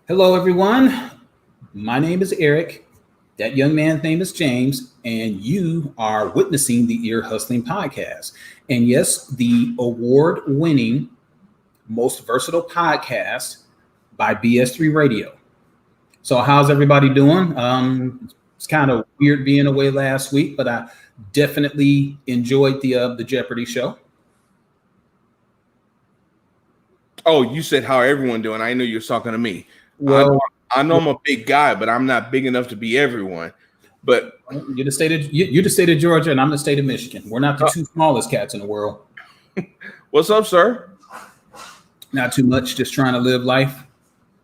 Hello, everyone. My name is Eric. That young man's name is James, and you are witnessing the Ear Hustling Podcast. And yes, the award winning, most versatile podcast by BS3 Radio. So, how's everybody doing? It's kind of weird being away last week, but I definitely enjoyed the Jeopardy show. Oh, you said how everyone doing. I know you're talking to me. Well, I know I'm a big guy, but I'm not big enough to be everyone. But you're the state of Georgia, and I'm the state of Michigan. We're not the two smallest cats in the world. What's up, sir? Not too much, just trying to live life.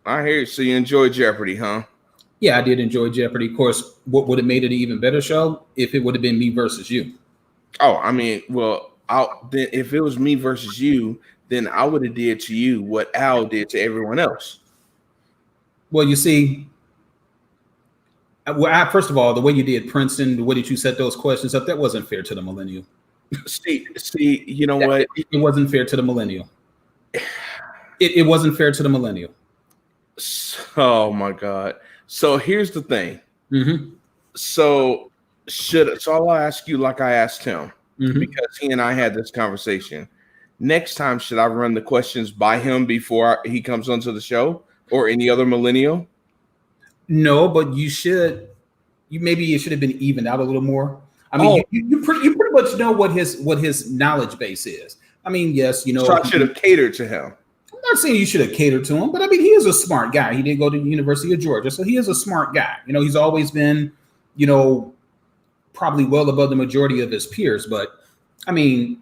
I hear you. So you enjoy Jeopardy, huh? Yeah, I did enjoy Jeopardy. Of course, what would have made it an even better show if it would have been me versus you? Oh, I mean, then if it was me versus you, then I would have did to you what Al did to everyone else. Well, you see, first of all, the way you did Princeton, the way that you set those questions up, that wasn't fair to the millennial. See, you know what? It wasn't fair to the millennial. It wasn't fair to the millennial. Oh my God. So here's the thing. Mm-hmm. So I'll ask you like I asked him, because he and I had this conversation. Next time, should I run the questions by him before he comes onto the show, or any other millennial? No, but you should. Maybe it should have been evened out a little more. I mean, you pretty much know what his knowledge base is. I mean, yes, you know. So I should have catered to him. I'm not saying you should have catered to him, but I mean, he is a smart guy. He did go to the University of Georgia, so he is a smart guy. You know, he's always been, probably well above the majority of his peers. But I mean,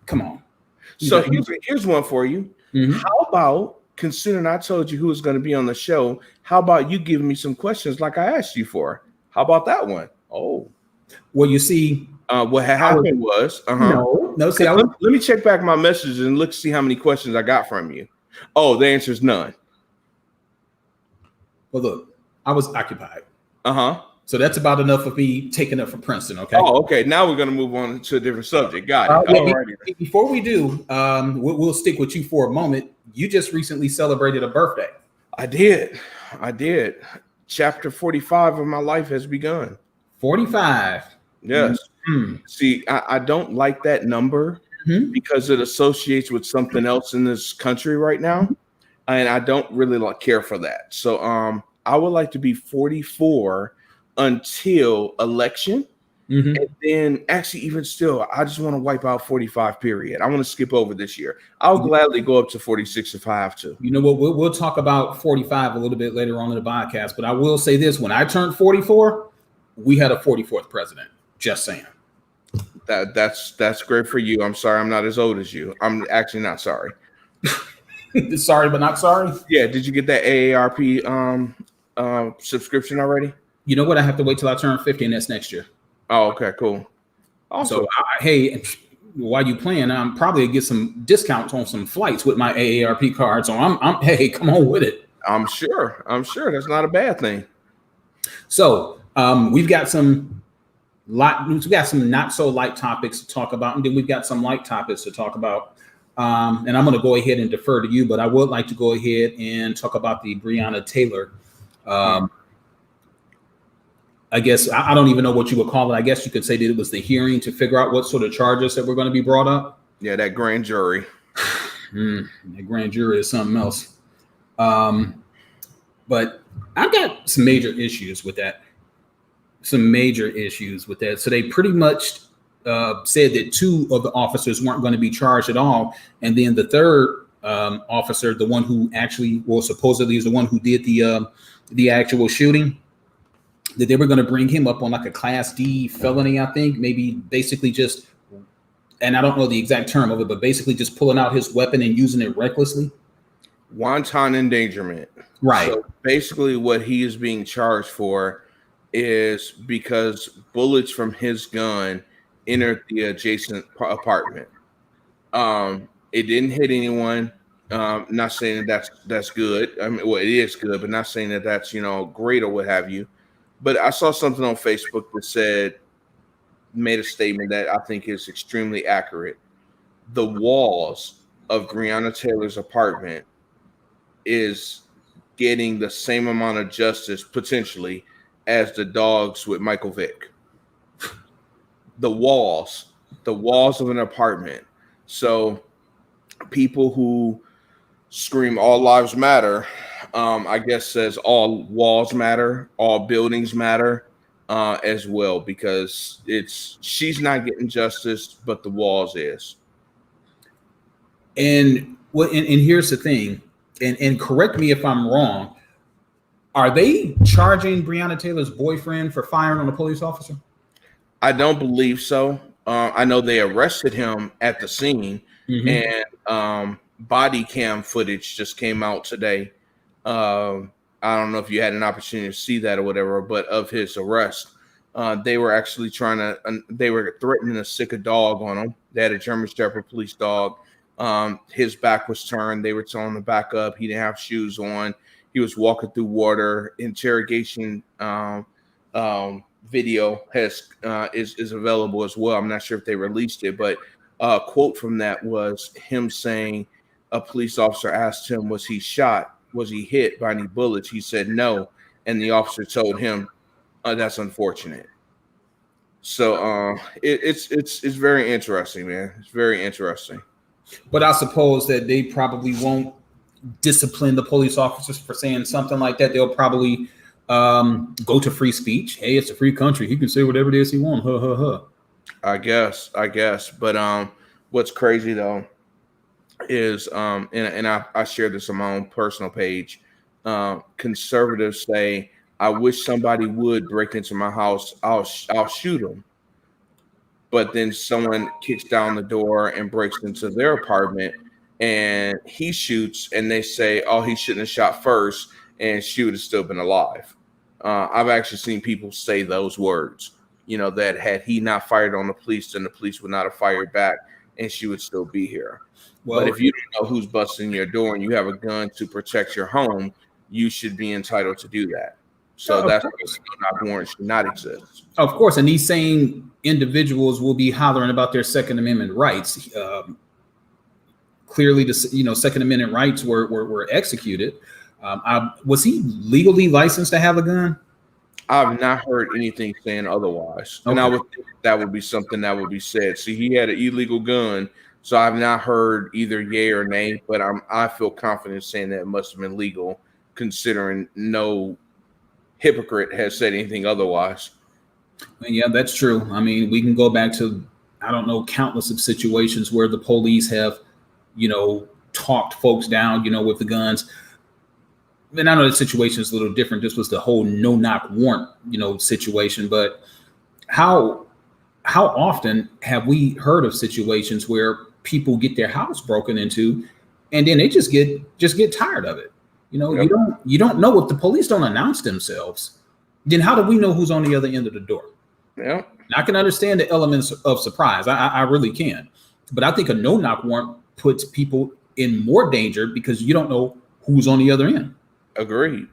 come on. So here's one for you. Mm-hmm. How about, considering I told you who was going to be on the show, how about you giving me some questions like I asked you for? How about that one? Oh, well, you see, what happened was no. See, let me check back my messages and see how many questions I got from you. Oh, the answer is none. Well, look, I was occupied. So that's about enough of me taking up for Princeton. Okay. Oh, okay. Now we're going to move on to a different subject. Got it. Before we do, we'll stick with you for a moment. You just recently celebrated a birthday. I did. Chapter 45 of my life has begun. 45. Yes. Mm-hmm. See, I don't like that number because it associates with something else in this country right now. And I don't really care for that. So I would like to be 44 until election. And then actually, even still, I just want to wipe out 45, period. I want to skip over this year. I'll gladly go up to 46 if I have to. You know what? We'll talk about 45 a little bit later on in the podcast, but I will say this. When I turned 44, we had a 44th president. Just saying. That's great for you. I'm sorry I'm not as old as you. I'm actually not sorry. Sorry, but not sorry? Yeah. Did you get that AARP subscription already? You know what? I have to wait till I turn 50, and that's next year. Oh, okay, cool. Awesome. So, hey, while you playing, I'm probably gonna get some discounts on some flights with my AARP card. So hey, come on with it. I'm sure that's not a bad thing. So we've got some not so light topics to talk about, and then we've got some light topics to talk about. And I'm gonna go ahead and defer to you, but I would like to go ahead and talk about the Breonna Taylor. I guess I don't even know what you would call it. I guess you could say that it was the hearing to figure out what sort of charges that were going to be brought up. Yeah, that grand jury. The grand jury is something else. But I've got some major issues with that. So they pretty much said that two of the officers weren't going to be charged at all. And then the third officer, the one who actually, supposedly is the one who did the actual shooting, that they were going to bring him up on like a Class D felony, I think, maybe basically just, and I don't know the exact term of it, but basically just pulling out his weapon and using it recklessly. Wanton endangerment. Right. So basically what he is being charged for is because bullets from his gun entered the adjacent apartment. It didn't hit anyone. Not saying that's good. I mean, well, it is good, but not saying that that's, great or what have you. But I saw something on Facebook that made a statement that I think is extremely accurate. The walls of Breonna Taylor's apartment is getting the same amount of justice potentially as the dogs with Michael Vick. The walls of an apartment. So people who scream all lives matter, I guess says all walls matter, all buildings matter as well, because she's not getting justice, but the walls is. And here's the thing, and correct me if I'm wrong. Are they charging Breonna Taylor's boyfriend for firing on a police officer? I don't believe so. I know they arrested him at the scene, and body cam footage just came out today. I don't know if you had an opportunity to see that or whatever, but of his arrest, they were actually they were threatening to sick a dog on him. They had a German Shepherd police dog. His back was turned. They were telling him to back up. He didn't have shoes on. He was walking through water. Interrogation video is available as well. I'm not sure if they released it, but a quote from that was him saying a police officer asked him, was he shot? Was he hit by any bullets? He said no. And the officer told him, that's unfortunate. So it's very interesting, man. It's very interesting. But I suppose that they probably won't discipline the police officers for saying something like that. They'll probably go to free speech. Hey, it's a free country. He can say whatever it is he wants. I guess. But what's crazy though is and I shared this on my own personal page. Conservatives say, I wish somebody would break into my house. I'll shoot them. But then someone kicks down the door and breaks into their apartment and he shoots, and they say, oh, he shouldn't have shot first, and she would have still been alive. I've actually seen people say those words, that had he not fired on the police, then the police would not have fired back and she would still be here. Well, but if you don't know who's busting your door and you have a gun to protect your home, you should be entitled to do that. So that's why the warrant should not exist. Of course. And these same individuals will be hollering about their Second Amendment rights. Clearly, the Second Amendment rights were executed. Was he legally licensed to have a gun? I've not heard anything saying otherwise. Okay. And I would think that would be something that would be said. See, he had an illegal gun, so I've not heard either yay or nay, but I feel confident saying that it must have been legal, considering no hypocrite has said anything otherwise. Yeah, that's true. I mean, we can go back to, I don't know, countless of situations where the police have, talked folks down, with the guns. And I know the situation is a little different. This was the whole no-knock warrant, situation. But how often have we heard of situations where people get their house broken into, and then they just get tired of it? Yep. You don't know if the police don't announce themselves. Then how do we know who's on the other end of the door? Yeah, I can understand the elements of surprise. I really can. But I think a no-knock warrant puts people in more danger because you don't know who's on the other end. Agreed.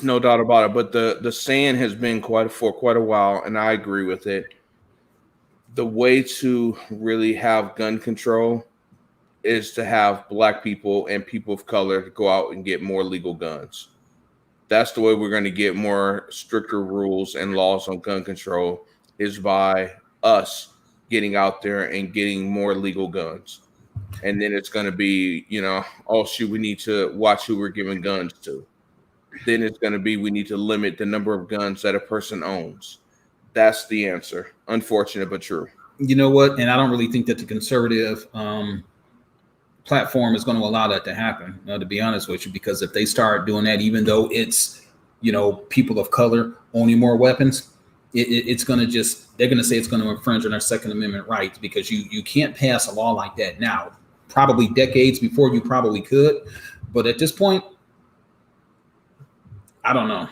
No doubt about it. But the saying has been for quite a while, and I agree with it. The way to really have gun control is to have Black people and people of color go out and get more legal guns. That's the way we're going to get more stricter rules and laws on gun control, is by us getting out there and getting more legal guns. And then it's going to be, oh, shoot, we need to watch who we're giving guns to. Then it's going to be, we need to limit the number of guns that a person owns. That's the answer. Unfortunate, but true. You know what? And I don't really think that the conservative platform is going to allow that to happen, to be honest with you, because if they start doing that, even though it's, people of color owning more weapons, it's going to they're going to say it's going to infringe on our Second Amendment rights, because you can't pass a law like that now. Probably decades before you probably could. But at this point, I don't know.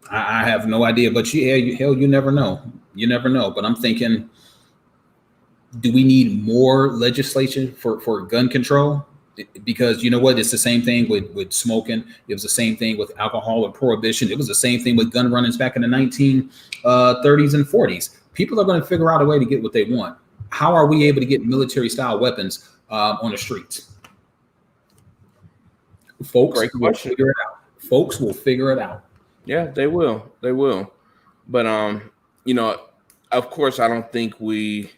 I have no idea. But you never know. You never know. But I'm thinking, do we need more legislation for gun control? Because you know what? It's the same thing with smoking. It was the same thing with alcohol or prohibition. It was the same thing with gun runnings back in the 1930s and 40s. People are going to figure out a way to get what they want. How are we able to get military style weapons on the streets? Folks Great will question. figure it out. Folks will figure it out. Yeah, they will. They will. But you know, of course, I don't think we.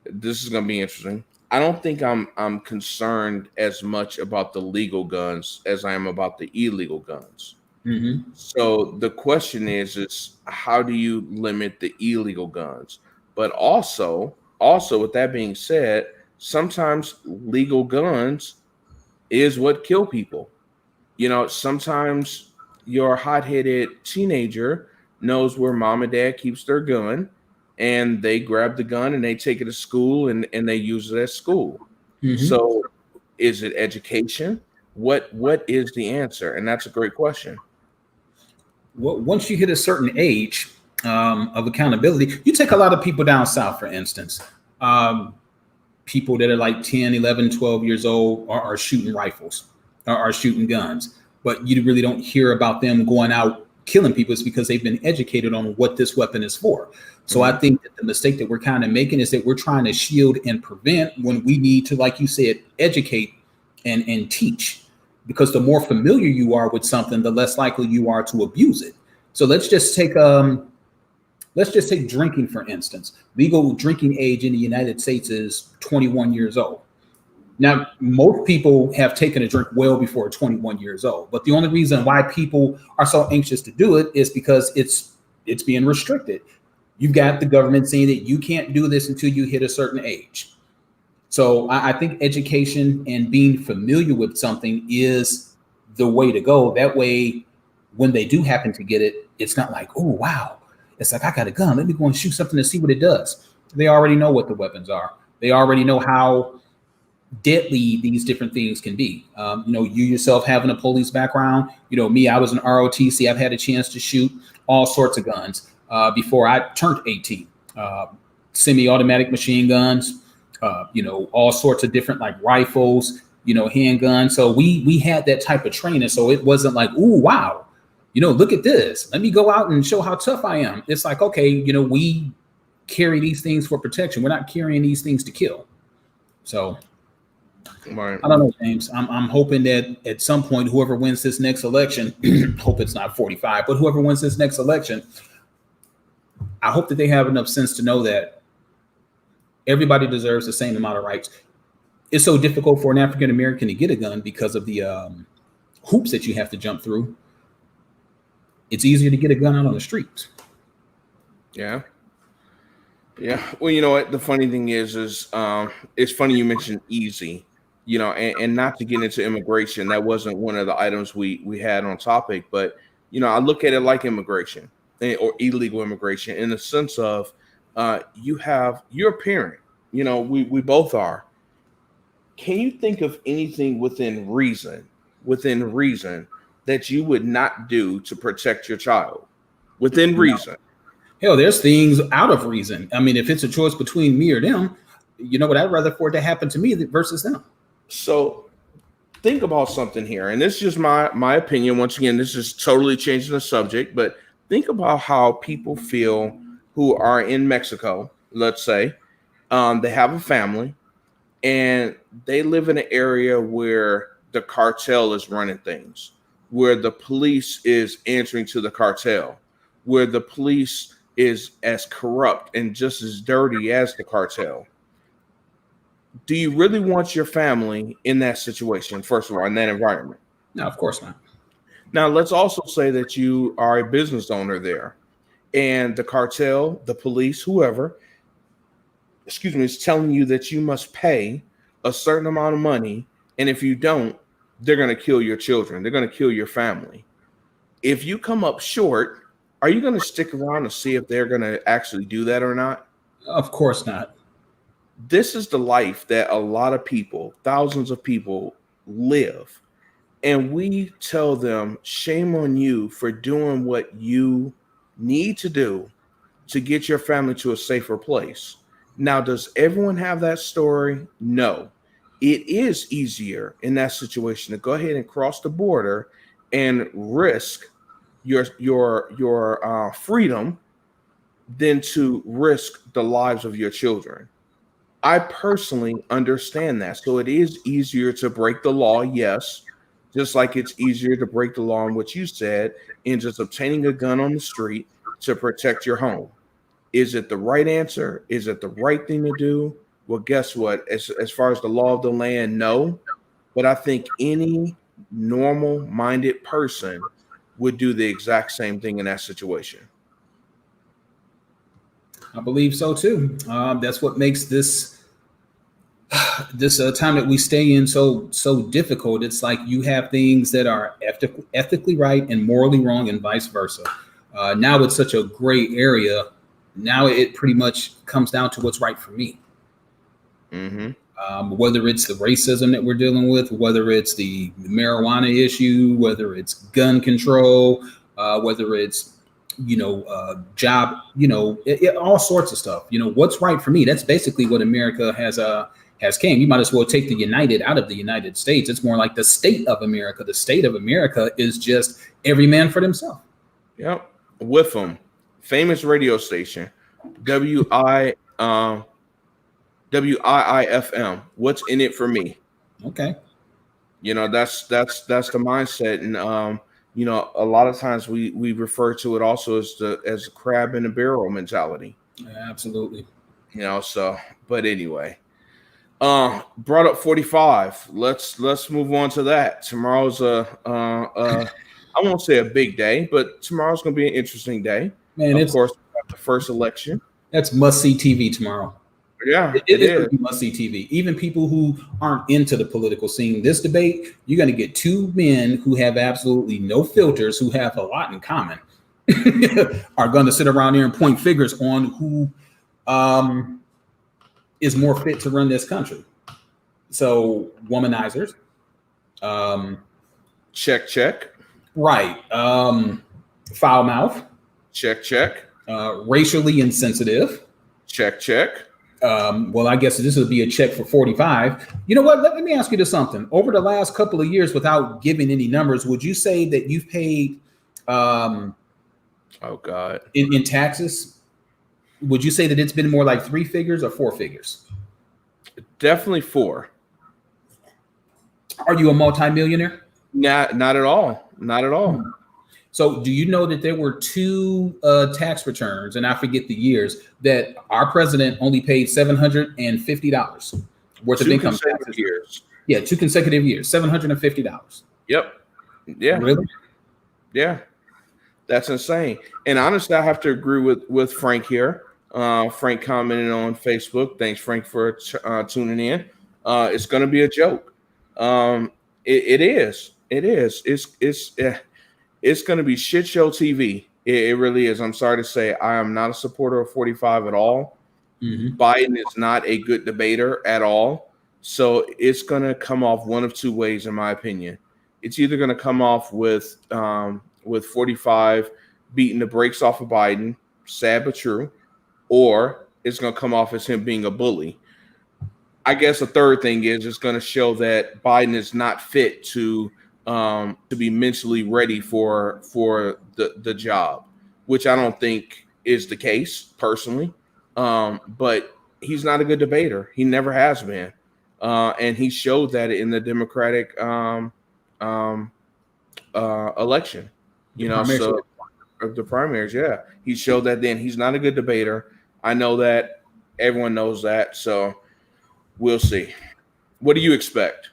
This is going to be interesting. I don't think I'm concerned as much about the legal guns as I am about the illegal guns. Hmm. So the question is how do you limit the illegal guns? But also with that being said, sometimes legal guns is what kill people. Sometimes your hot-headed teenager knows where mom and dad keeps their gun, and they grab the gun and they take it to school and they use it at school. Hmm. So is it education? What is the answer? And that's a great question. Well, once you hit a certain age of accountability, you take a lot of people down south, for instance. Um, People that are like 10, 11, 12 years old are shooting rifles, are shooting guns. But you really don't hear about them going out killing people. It's because they've been educated on what this weapon is for. So I Mhm. think that the mistake that we're kind of making is that we're trying to shield and prevent when we need to, like you said, educate and teach. Because the more familiar you are with something, the less likely you are to abuse it. So let's just take drinking, for instance. Legal drinking age in the United States is 21 years old. Now, most people have taken a drink well before 21 years old, but the only reason why people are so anxious to do it is because it's being restricted. You've got the government saying that you can't do this until you hit a certain age. So I think education and being familiar with something is the way to go. That way, when they do happen to get it, it's not like, oh wow, it's like I got a gun. Let me go and shoot something to see what it does. They already know what the weapons are. They already know how deadly these different things can be. You yourself having a police background, me, I was an ROTC. I've had a chance to shoot all sorts of guns before I turned 18. Semi-automatic machine guns, all sorts of different like rifles, handguns. So we had that type of training. So it wasn't like, ooh, wow, look at this. Let me go out and show how tough I am. It's like, okay, we carry these things for protection. We're not carrying these things to kill. So Right. I don't know, James. I'm hoping that at some point, whoever wins this next election, hope it's not 45, but whoever wins this next election, I hope that they have enough sense to know that everybody deserves the same amount of rights. It's so difficult for an African American to get a gun because of the hoops that you have to jump through. It's easier to get a gun out on the streets. Yeah. Yeah. Well, you know what? The funny thing is it's funny you mentioned easy, and not to get into immigration. That wasn't one of the items we had on topic, but I look at it like immigration or illegal immigration in the sense of you're a parent. We both are. Can you think of anything within reason that you would not do to protect your child? Within No. reason. Hell, there's things out of reason. I mean, if it's a choice between me or them, I'd rather for it to happen to me versus them. So think about something here, and this is just my opinion. Once again, this is totally changing the subject, but think about how people feel who are in Mexico. Let's say they have a family and they live in an area where the cartel is running things, where the police is answering to the cartel, where the police is as corrupt and just as dirty as the cartel. Do you really want your family in that situation, first of all, in that environment? No, of course not. Now, let's also say that you are a business owner there and the cartel, the police, whoever, is telling you that you must pay a certain amount of money. And if you don't, they're going to kill your children. They're going to kill your family. If you come up short, are you going to stick around to see if they're going to actually do that or not? Of course not. This is the life that a lot of people, thousands of people, live. And we tell them, shame on you for doing what you need to do to get your family to a safer place. Now, does everyone have that story? No. It is easier in that situation to go ahead and cross the border and risk your freedom than to risk the lives of your children. I personally understand that. So it is easier to break the law, yes, just like it's easier to break the law in what you said in just obtaining a gun on the street to protect your home. Is it the right answer? Is it the right thing to do? Well, guess what? As far as the law of the land, no. But I think any normal-minded person would do the exact same thing in that situation. I believe so too. That's what makes this time that we stay in so difficult. It's like you have things that are ethically right and morally wrong, and vice versa. Now it's such a gray area. Now it pretty much comes down to what's right for me. Mm-hmm. Whether it's the racism that we're dealing with, whether it's the marijuana issue, whether it's gun control, whether it's job, all sorts of stuff. What's right for me. That's basically what America has came. You might as well take the United out of the United States. It's more like the state of America. The state of America is just every man for themselves. Yep. With them. Famous radio station, WIIFM. What's in it for me? Okay. That's the mindset. And a lot of times we refer to it also as the crab in the barrel mentality. Absolutely. But anyway. Brought up 45. Let's move on to that. Tomorrow's I won't say a big day, but tomorrow's gonna be an interesting day. Man, of course, the first election. That's must-see TV tomorrow. Yeah, it is must-see TV. Even people who aren't into the political scene, this debate, you're going to get two men who have absolutely no filters, who have a lot in common, are going to sit around here and point fingers on who is more fit to run this country. So, womanizers. Check. Right. Foul mouth. Check. Racially insensitive. Check. Well, I guess this would be a check for 45. You know what? Let me ask you this something. Over the last couple of years, without giving any numbers, would you say that you've paid oh God. In taxes? Would you say that it's been more like 3 figures or 4 figures? Definitely 4. Are you a multimillionaire? Not at all. Not at all. So do you know that there were 2 tax returns, and I forget the years, that our president only paid $750 worth of income taxes? Years. Yeah, 2 consecutive years, $750. Yep. Yeah. Really? Yeah. That's insane. And honestly, I have to agree with Frank here. Frank commented on Facebook. Thanks, Frank, for tuning in. It's going to be a joke. It is. It's going to be shit show TV. It really is. I'm sorry to say, I am not a supporter of 45 at all. Mm-hmm. Biden is not a good debater at all. So it's going to come off one of 2 ways, in my opinion. It's either going to come off with 45 beating the brakes off of Biden, sad but true, or it's going to come off as him being a bully. I guess a third thing is it's going to show that Biden is not fit to be mentally ready for the job, which I don't think is the case personally. But he's not a good debater. He never has been. And he showed that in the Democratic election, so the primaries. Yeah. He showed that then. He's not a good debater. I know that. Everyone knows that. So we'll see. What do you expect?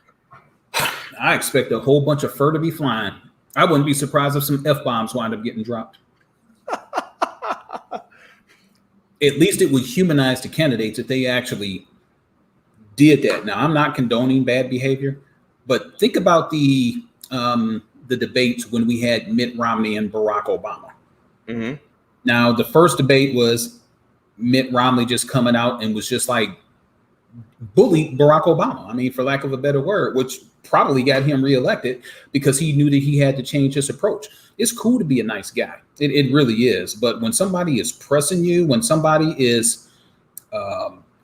I expect a whole bunch of fur to be flying. I wouldn't be surprised if some F-bombs wind up getting dropped. At least it would humanize the candidates if they actually did that. Now, I'm not condoning bad behavior, but think about the debates when we had Mitt Romney and Barack Obama. Mm-hmm. Now, the first debate was Mitt Romney just coming out and was just like bullied Barack Obama. I mean, for lack of a better word, which probably got him reelected because he knew that he had to change his approach. It's cool to be a nice guy. It really is. But when somebody is pressing you, when somebody is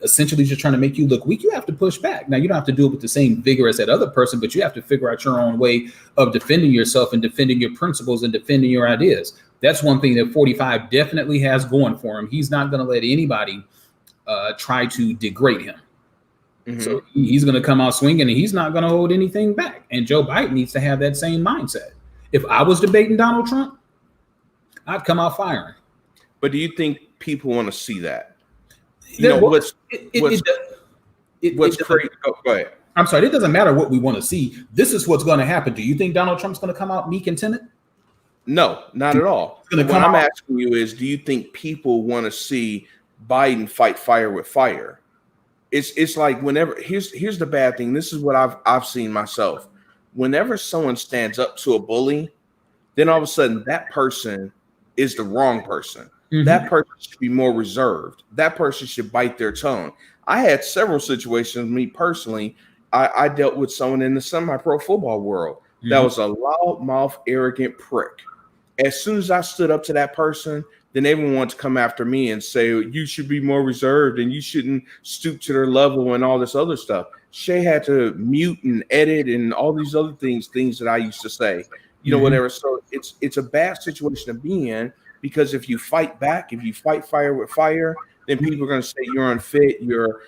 essentially just trying to make you look weak, you have to push back. Now, you don't have to do it with the same vigor as that other person, but you have to figure out your own way of defending yourself and defending your principles and defending your ideas. That's one thing that 45 definitely has going for him. He's not going to let anybody try to degrade him. So he's going to come out swinging, and he's not going to hold anything back. And Joe Biden needs to have that same mindset. If I was debating Donald Trump, I'd come out firing. But do you think people want to see that? What's crazy? Go ahead. I'm sorry. It doesn't matter what we want to see. This is what's going to happen. Do you think Donald Trump's going to come out meek and timid? No, not at all. What I'm asking you is, do you think people want to see Biden fight fire with fire? It's like whenever here's the bad thing. This is what I've seen myself. Whenever someone stands up to a bully, then all of a sudden that person is the wrong person. That person should be more reserved. That person should bite their tongue. I had several situations, me personally. I dealt with someone in the semi-pro football world that was a loudmouth, arrogant prick. As soon as I stood up to that person, then everyone wanted to come after me and say, you should be more reserved and you shouldn't stoop to their level and all this other stuff. Shay had to mute and edit and all these other things that I used to say, whatever. So it's a bad situation to be in, because if you fight back, if you fight fire with fire, then people are going to say you're unfit, you're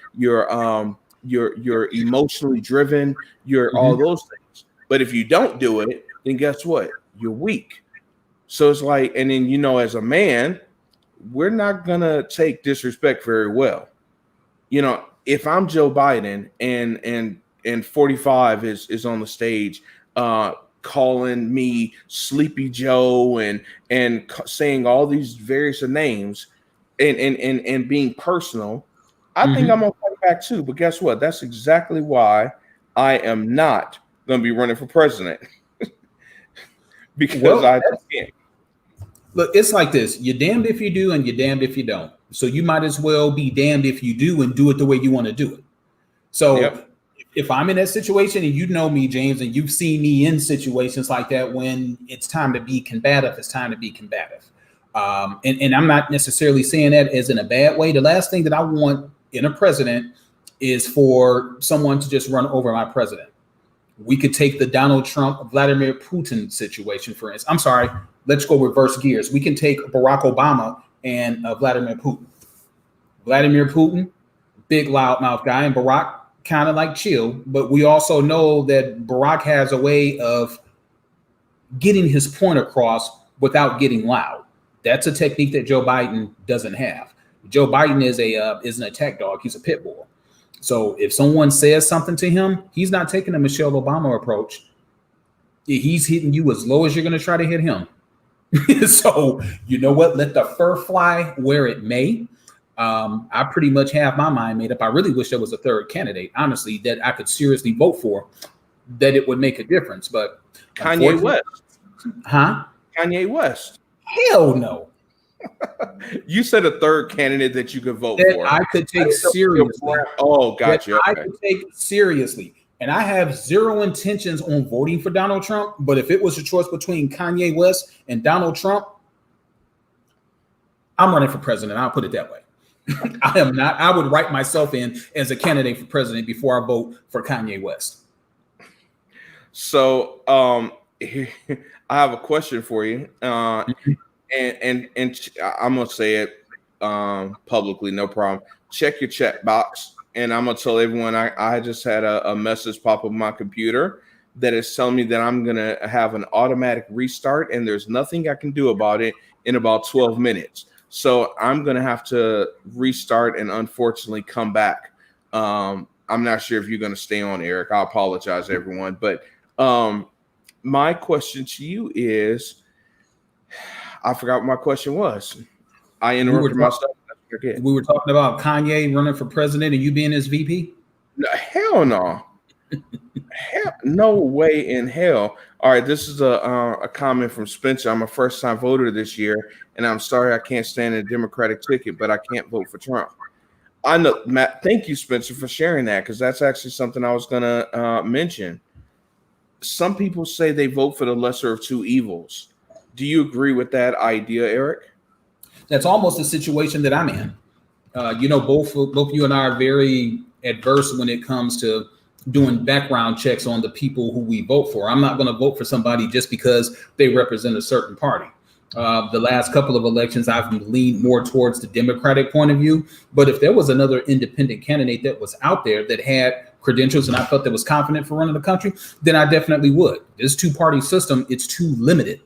emotionally driven, you're all those things. But if you don't do it, then guess what? You're weak. So it's like, and then, as a man, we're not going to take disrespect very well. If I'm Joe Biden and 45 is on the stage, calling me Sleepy Joe and saying all these various names and being personal, I think I'm going to fight back too. But guess what? That's exactly why I am not going to be running for president. Because I can't. Look, it's like this. You're damned if you do and you're damned if you don't. So you might as well be damned if you do and do it the way you want to do it. So if I'm in that situation, and you know me, James, and you've seen me in situations like that, when it's time to be combative, it's time to be combative. And I'm not necessarily saying that as in a bad way. The last thing that I want in a president is for someone to just run over my president. We could take the Donald Trump, Vladimir Putin situation, for instance. I'm sorry, let's go reverse gears. We can take Barack Obama and Vladimir Putin. Vladimir Putin, big loudmouth guy, and Barack kind of like chill. But we also know that Barack has a way of getting his point across without getting loud. That's a technique that Joe Biden doesn't have. Joe Biden is an attack dog. He's a pit bull. So if someone says something to him, he's not taking a Michelle Obama approach. He's hitting you as low as you're going to try to hit him. So you know what? Let the fur fly where it may. I pretty much have my mind made up. I really wish there was a third candidate, honestly, that I could seriously vote for, that it would make a difference. But Kanye West. Huh? Kanye West. Hell no. You said a third candidate that you could vote for. I could take seriously. Oh, gotcha. I could take seriously. And I have zero intentions on voting for Donald Trump. But if it was a choice between Kanye West and Donald Trump, I'm running for president. I'll put it that way. I am not. I would write myself in as a candidate for president before I vote for Kanye West. So I have a question for you. And I'm gonna say it publicly, no problem. Check your chat box, and I'm gonna tell everyone I just had a message pop up on my computer that is telling me that I'm gonna have an automatic restart, and there's nothing I can do about it in about 12 minutes. So I'm gonna have to restart and unfortunately come back. I'm not sure if you're gonna stay on, Eric. I apologize, everyone, but my question to you is. I forgot what my question was. I interrupted myself. We were talking about Kanye running for president and you being his VP? No, hell no. Hell, no way in hell. All right, this is a comment from Spencer. I'm a first-time voter this year, and I'm sorry I can't stand a Democratic ticket, but I can't vote for Trump. I know, Matt. Thank you, Spencer, for sharing that, because that's actually something I was going to mention. Some people say they vote for the lesser of two evils. Do you agree with that idea, Eric? That's almost the situation that I'm in. Both you and I are very adverse when it comes to doing background checks on the people who we vote for. I'm not going to vote for somebody just because they represent a certain party. The last couple of elections, I've leaned more towards the Democratic point of view. But if there was another independent candidate that was out there that had credentials and I felt that was confident for running the country, then I definitely would. This two-party system, it's too limited.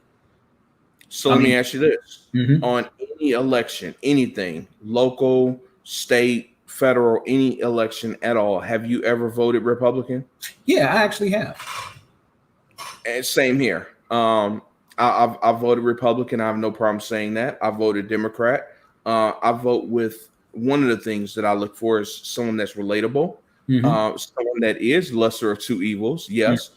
So let me ask you this. On any election, anything, local, state, federal, any election at all, have you ever voted Republican? Yeah, I actually have. And same here. I voted Republican. I have no problem saying that. I voted Democrat. I vote with one of the things that I look for is someone that's relatable, someone that is lesser of two evils. Yes,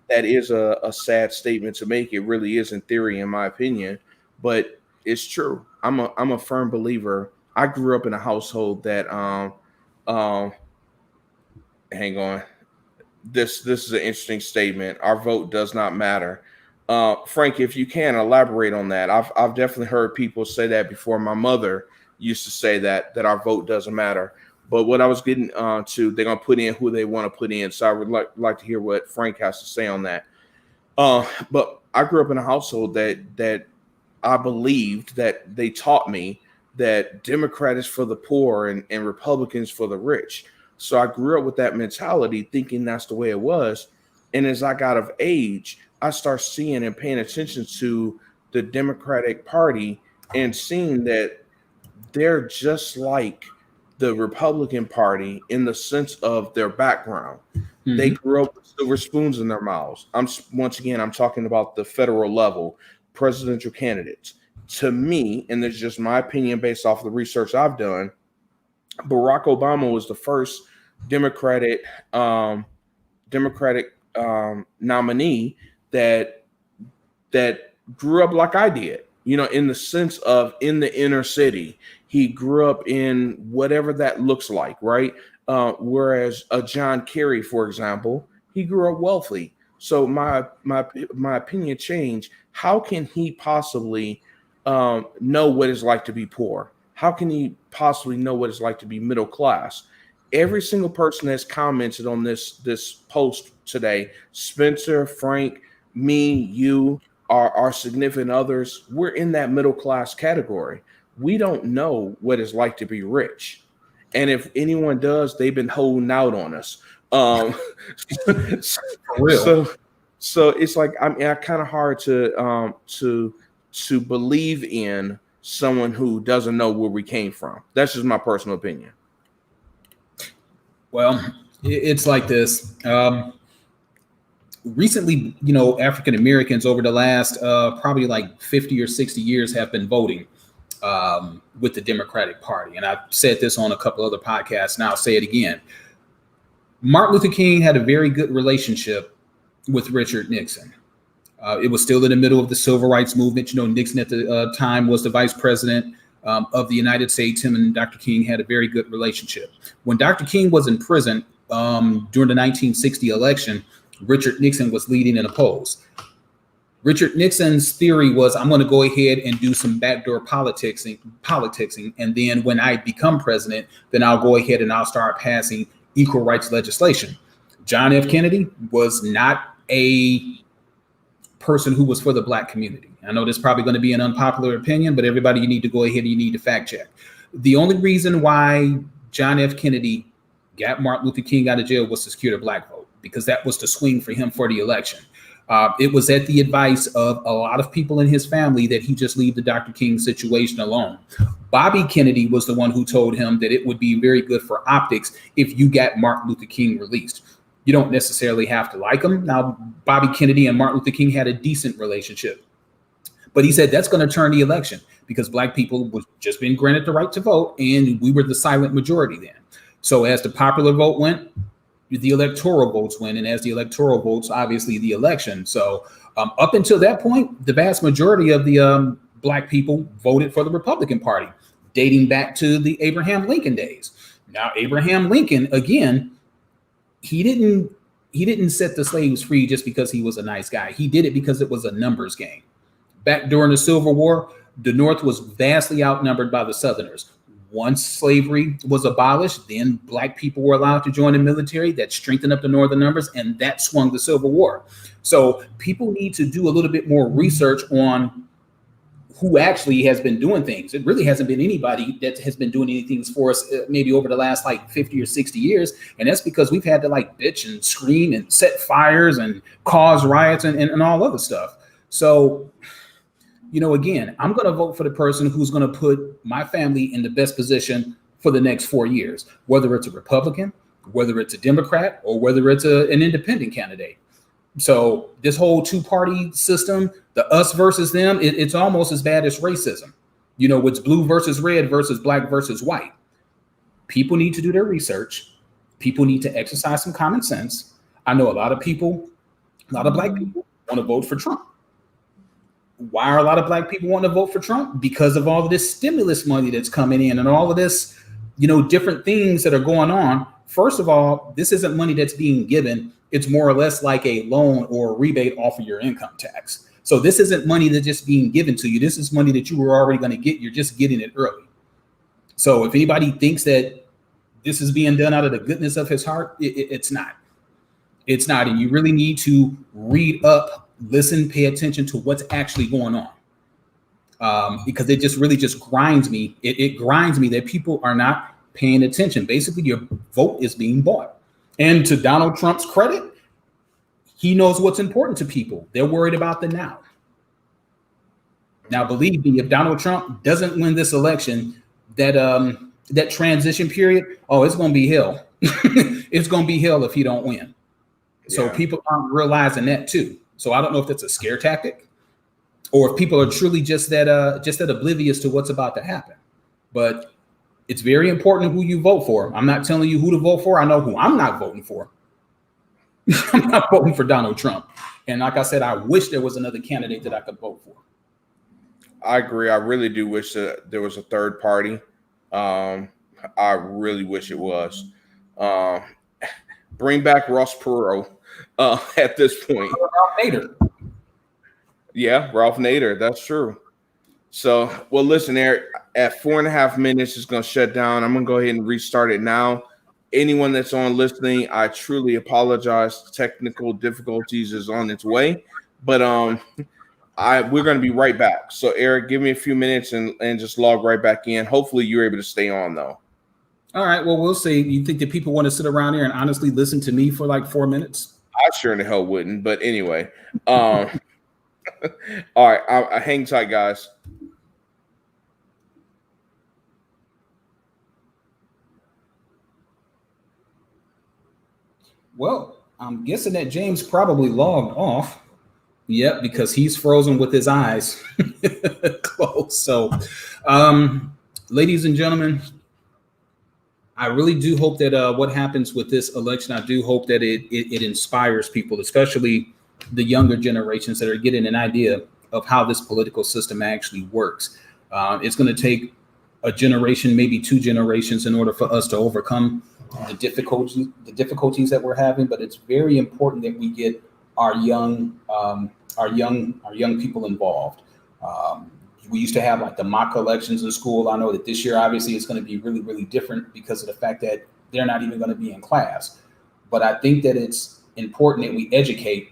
that is a sad statement to make. It really is in theory, in my opinion, but it's true. I'm a firm believer. I grew up in a household that hang on. This is an interesting statement. Our vote does not matter. Frank, if you can elaborate on that. I've definitely heard people say that before. My mother used to say that our vote doesn't matter. But what I was getting to, they're gonna put in who they want to put in. So I would like to hear what Frank has to say on that. But I grew up in a household that I believed, that they taught me that Democrat is for the poor and Republicans for the rich. So I grew up with that mentality, thinking that's the way it was. And as I got of age, I start seeing and paying attention to the Democratic Party and seeing that they're just like the Republican Party in the sense of their background. They grew up with silver spoons in their mouths. I'm talking about the federal level, presidential candidates. To me, and this is just my opinion based off of the research I've done, Barack Obama was the first Democratic nominee that grew up like I did, in the sense of in the inner city. He grew up in whatever that looks like, right? Whereas John Kerry, for example, he grew up wealthy. So my opinion changed. How can he possibly know what it's like to be poor? How can he possibly know what it's like to be middle class? Every single person that's commented on this post today, Spencer, Frank, me, you, our significant others, we're in that middle class category. We don't know what it's like to be rich. And if anyone does, they've been holding out on us. For real. So it's like, I kind of hard to believe in someone who doesn't know where we came from. That's just my personal opinion. Well, it's like this. Recently, African Americans over the last probably like 50 or 60 years have been voting with the Democratic Party. And I've said this on a couple other podcasts, and I'll say it again. Martin Luther King had a very good relationship with Richard Nixon. It was still in the middle of the civil rights movement. Nixon at the time was the vice president of the United States. Him and Dr. King had a very good relationship. When Dr. King was in prison during the 1960 election, Richard Nixon was leading in a polls. Richard Nixon's theory was, I'm going to go ahead and do some backdoor politicking, and then when I become president, then I'll go ahead and I'll start passing equal rights legislation. John F. Kennedy was not a person who was for the Black community. I know this is probably going to be an unpopular opinion, but everybody, you need to go ahead and you need to fact check. The only reason why John F. Kennedy got Martin Luther King out of jail was to secure the Black vote, because that was the swing for him for the election. It was at the advice of a lot of people in his family that he just leave the Dr. King situation alone. Bobby Kennedy was the one who told him that it would be very good for optics if you got Martin Luther King released. You don't necessarily have to like him. Now, Bobby Kennedy and Martin Luther King had a decent relationship, but he said that's going to turn the election because Black people was just been granted the right to vote, and we were the silent majority then. So as the popular vote went, the electoral votes win, and as the electoral votes, obviously the election. So up until that point, the vast majority of the Black people voted for the Republican Party, dating back to the Abraham Lincoln days. Now, Abraham Lincoln, again, he didn't set the slaves free just because he was a nice guy. He did it because it was a numbers game. Back during the Civil War, the North was vastly outnumbered by the Southerners. Once slavery was abolished, then Black people were allowed to join the military. That strengthened up the Northern numbers, and that swung the Civil War. So people need to do a little bit more research on who actually has been doing things. It really hasn't been anybody that has been doing anything for us maybe over the last like 50 or 60 years. And that's because we've had to like bitch and scream and set fires and cause riots and all other stuff. So, again, I'm going to vote for the person who's going to put my family in the best position for the next 4 years, whether it's a Republican, whether it's a Democrat, or whether it's an independent candidate. So this whole two-party system, the us versus them, it's almost as bad as racism. It's blue versus red versus black versus white. People need to do their research. People need to exercise some common sense. I know a lot of black people want to vote for Trump. Why are a lot of black people wanting to vote for Trump? Because of all of this stimulus money that's coming in and all of this, different things that are going on. First of all, this isn't money that's being given. It's more or less like a loan or a rebate off of your income tax. So this isn't money that's just being given to you. This is money that you were already going to get. You're just getting it early. So if anybody thinks that this is being done out of the goodness of his heart, it's not. It's not. And you really need to read up, listen, pay attention to what's actually going on. Because it just really just grinds me. It grinds me that people are not paying attention. Basically, your vote is being bought. And to Donald Trump's credit, he knows what's important to people. They're worried about the now. Now, believe me, if Donald Trump doesn't win this election, that transition period, it's going to be hell. It's going to be hell if he don't win. So people aren't realizing that too. So I don't know if that's a scare tactic or if people are truly just that oblivious to what's about to happen. But it's very important who you vote for. I'm not telling you who to vote for. I know who I'm not voting for. I'm not voting for Donald Trump. And like I said, I wish there was another candidate that I could vote for. I agree. I really do wish that there was a third party. I really wish it was. Bring back Ross Perot at this point. Ralph Nader. Yeah, Ralph Nader. That's true. So, well, listen, Eric, at 4.5 minutes, it's going to shut down. I'm going to go ahead and restart it now. Anyone that's on listening, I truly apologize. Technical difficulties is on its way, but we're going to be right back. So, Eric, give me a few minutes and just log right back in. Hopefully, you're able to stay on, though. All right. Well, we'll see. You think that people want to sit around here and honestly listen to me for like 4 minutes? I sure in the hell wouldn't. But anyway, all right. I hang tight, guys. Well, I'm guessing that James probably logged off. Yep, because he's frozen with his eyes closed. So, ladies and gentlemen, I really do hope that what happens with this election, I do hope that it inspires people, especially the younger generations that are getting an idea of how this political system actually works. It's going to take a generation, maybe 2 generations, in order for us to overcome the difficulties that we're having. But it's very important that we get our young people involved. We used to have like the mock elections in school. I know that this year, obviously, it's going to be really, really different because of the fact that they're not even going to be in class. But I think that it's important that we educate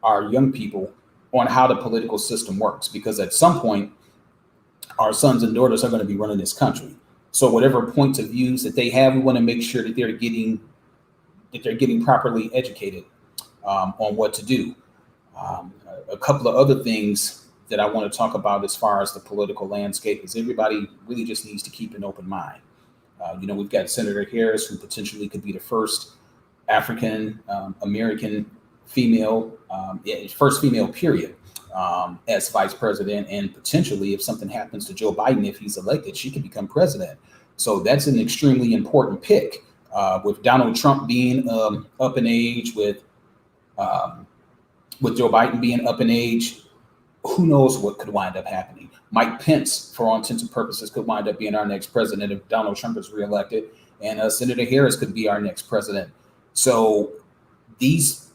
our young people on how the political system works, because at some point, our sons and daughters are going to be running this country. So whatever points of views that they have, we want to make sure that they're getting properly educated on what to do. A couple of other things that I want to talk about as far as the political landscape is everybody really just needs to keep an open mind. We've got Senator Harris, who potentially could be the first African American female, first female period, as vice president. And potentially, if something happens to Joe Biden, if he's elected, she could become president. So that's an extremely important pick. With Donald Trump being up in age, with Joe Biden being up in age, who knows what could wind up happening. Mike Pence, for all intents and purposes, could wind up being our next president if Donald Trump is reelected, and Senator Harris could be our next president. So these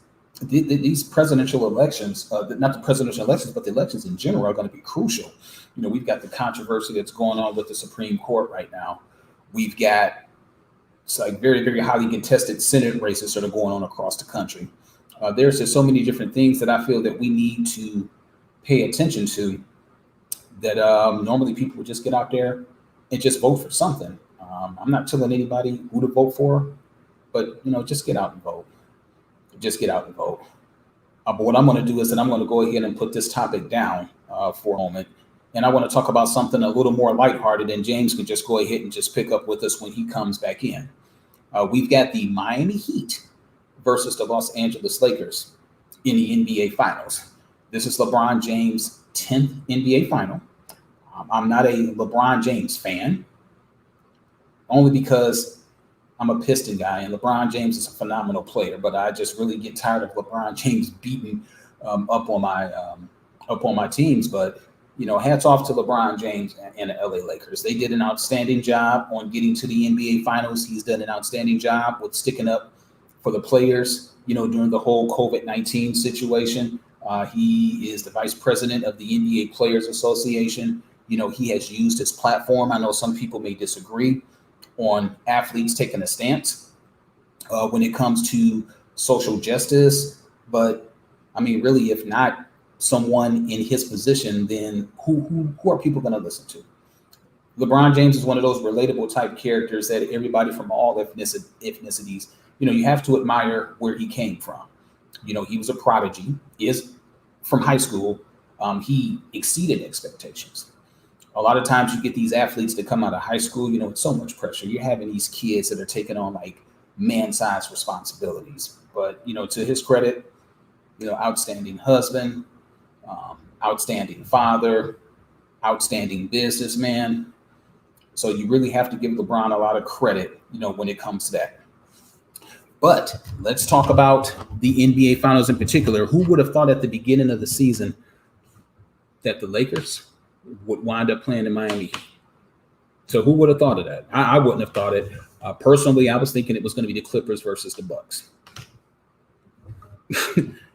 presidential elections, not the presidential elections, but the elections in general, are going to be crucial. We've got the controversy that's going on with the Supreme Court right now. We've got very, very highly contested Senate races that are going on across the country. There's just so many different things that I feel that we need to pay attention to that normally people would just get out there and just vote for something. I'm not telling anybody who to vote for, but just get out and vote. Just get out and vote. But what I'm going to do is that I'm going to go ahead and put this topic down for a moment. And I want to talk about something a little more lighthearted, and James can just go ahead and just pick up with us when he comes back in. We've got the Miami Heat versus the Los Angeles Lakers in the NBA Finals. This is LeBron James' 10th NBA Final. I'm not a LeBron James fan, only because I'm a Piston guy, and LeBron James is a phenomenal player. But I just really get tired of LeBron James beating up on my teams. But hats off to LeBron James and the LA Lakers. They did an outstanding job on getting to the NBA Finals. He's done an outstanding job with sticking up for the players, during the whole COVID-19 situation. He is the vice president of the NBA Players Association. He has used his platform. I know some people may disagree on athletes taking a stance when it comes to social justice. But I mean, really, if not someone in his position, then who are people going to listen to? LeBron James is one of those relatable type characters that everybody from all ethnicities, you have to admire where he came from. He was a prodigy, is from high school. He exceeded expectations. A lot of times you get these athletes that come out of high school, it's so much pressure. You're having these kids that are taking on like man-sized responsibilities. But, to his credit, outstanding husband, outstanding father, outstanding businessman. So you really have to give LeBron a lot of credit, when it comes to that. But let's talk about the NBA Finals in particular. Who would have thought at the beginning of the season that the Lakers would wind up playing in Miami? So who would have thought of that? I wouldn't have thought it. Personally, I was thinking it was going to be the Clippers versus the Bucks.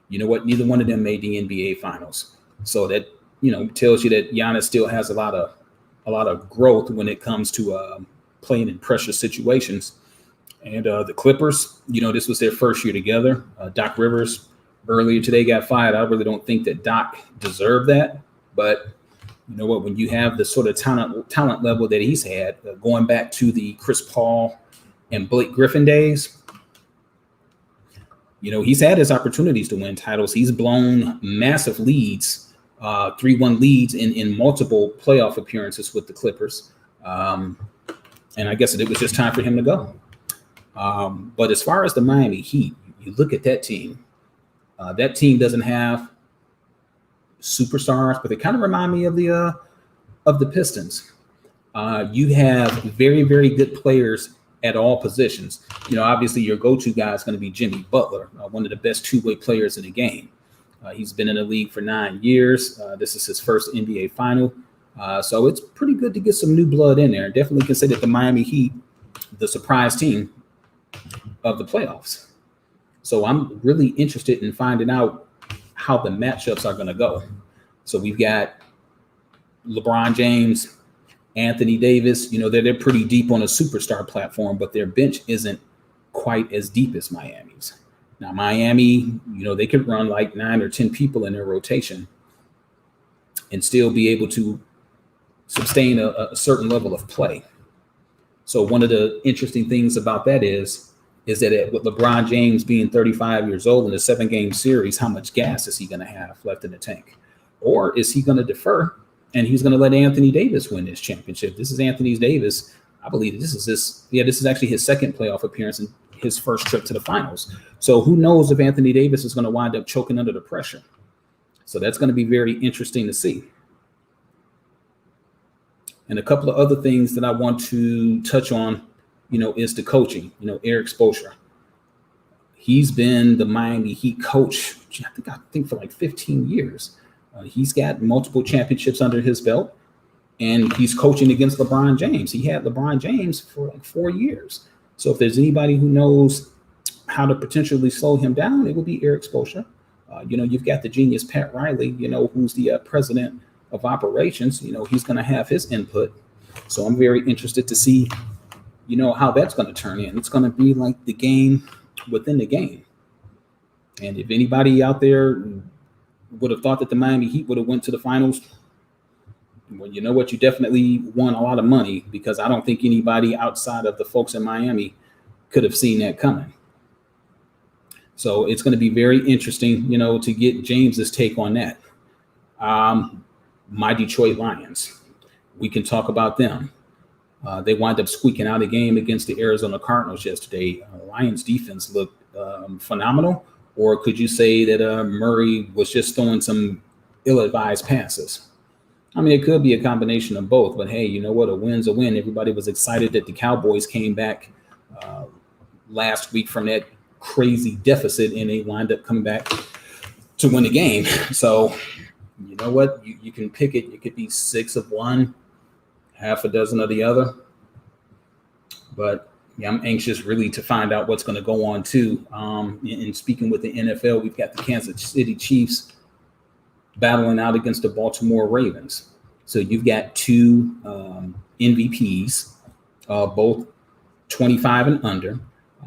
You know what? Neither one of them made the NBA Finals. So that, tells you that Giannis still has a lot of growth when it comes to playing in pressure situations. And the Clippers, this was their first year together. Doc Rivers earlier today got fired. I really don't think that Doc deserved that. But you know what? When you have the sort of talent level that he's had, going back to the Chris Paul and Blake Griffin days, he's had his opportunities to win titles. He's blown massive leads, 3-1 leads in multiple playoff appearances with the Clippers. And I guess it was just time for him to go. But as far as the Miami Heat, you look at that team. That team doesn't have superstars, but they kind of remind me of the Pistons. You have very, very good players at all positions. Obviously your go-to guy is going to be Jimmy Butler, one of the best two-way players in the game. He's been in the league for 9 years. This is his first NBA final. So it's pretty good to get some new blood in there. Definitely consider the Miami Heat the surprise team of the playoffs. So I'm really interested in finding out how the matchups are going to go. So we've got LeBron James, Anthony Davis. They're pretty deep on a superstar platform, but their bench isn't quite as deep as Miami's. Now, Miami, they could run like 9 or 10 people in their rotation and still be able to sustain a certain level of play. So one of the interesting things about that is that with LeBron James being 35 years old in a 7-game series, how much gas is he going to have left in the tank? Or is he going to defer and he's going to let Anthony Davis win this championship? This is Anthony Davis. I believe this is actually his second playoff appearance and his first trip to the finals. So who knows if Anthony Davis is going to wind up choking under the pressure. So that's going to be very interesting to see. And a couple of other things that I want to touch on, is the coaching. Eric Spoelstra. He's been the Miami Heat coach, I think for like 15 years. He's got multiple championships under his belt, and he's coaching against LeBron James. He had LeBron James for like 4 years. So if there's anybody who knows how to potentially slow him down, it will be Eric Spoelstra. You've got the genius Pat Riley, who's the president of operations. He's going to have his input. So I'm very interested to see, how that's going to turn in. It's going to be like the game within the game. And if anybody out there would have thought that the Miami Heat would have went to the finals, Well, you know what? You definitely won a lot of money, because I don't think anybody outside of the folks in Miami could have seen that coming. So it's going to be very interesting, to get James's take on that. My Detroit Lions, we can talk about them. They wind up squeaking out a game against the Arizona Cardinals yesterday. Lions defense looked phenomenal. Or could you say that Murray was just throwing some ill-advised passes? I mean, it could be a combination of both. But hey, you know what? A win's a win. Everybody was excited that the Cowboys came back last week from that crazy deficit, and they wind up coming back to win the game. So, you know what? You can pick it. It could be 6 of one, half a dozen of the other. But yeah, I'm anxious really to find out what's going to go on too. In speaking with the NFL, we've got the Kansas City Chiefs battling out against the Baltimore Ravens. So you've got 2 MVPs, both 25 and under.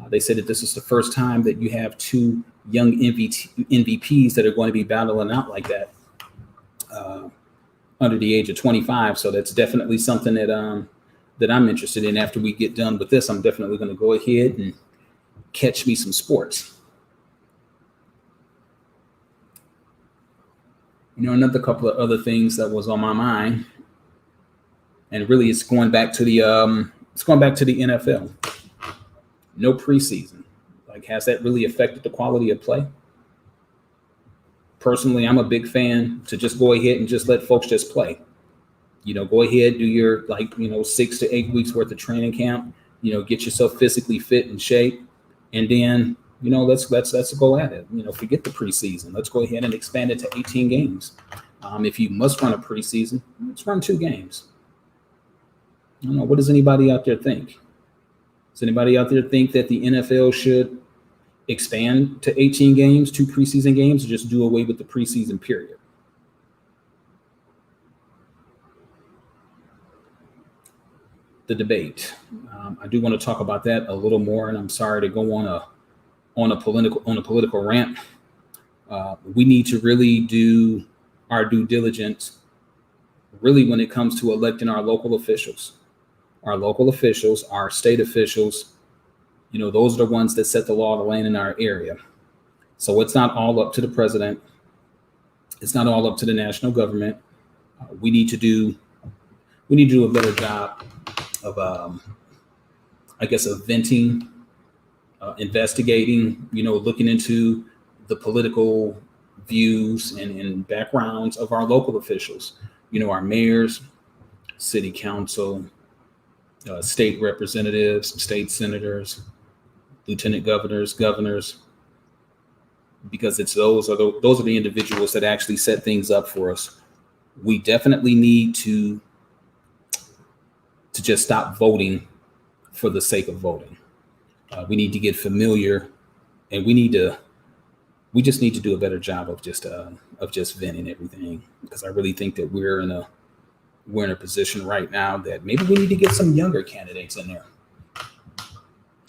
They said that this is the first time that you have 2 young MVPs that are going to be battling out like that under the age of 25. So that's definitely something that I'm interested in. After we get done with this, I'm definitely going to go ahead and catch me some sports. Another couple of other things that was on my mind, and really it's going back to the NFL. No preseason. Like, has that really affected the quality of play? Personally, I'm a big fan to just go ahead and just let folks just play. Go ahead, do your 6 to 8 weeks worth of training camp. Get yourself physically fit and shape, and then let's go at it. Forget the preseason. Let's go ahead and expand it to 18 games. If you must run a preseason, let's run 2 games. I don't know. What does anybody out there think? Does anybody out there think that the NFL should expand to 18 games, 2 preseason games, or just do away with the preseason period? The debate. I do want to talk about that a little more, and I'm sorry to go on a political rant. We need to really do our due diligence, really, when it comes to electing our local officials. Our local officials, our state officials, those are the ones that set the law of the land in our area. So it's not all up to the president. It's not all up to the national government. We need to do a better job of, of venting, investigating, looking into the political views and backgrounds of our local officials, our mayors, city council, state representatives, state senators, lieutenant governors, because those are the individuals that actually set things up for us. We definitely need to just stop voting for the sake of voting. We need to get familiar, and we just need to do a better job of just venting everything, because I really think that we're in a position right now that maybe we need to get some younger candidates in there.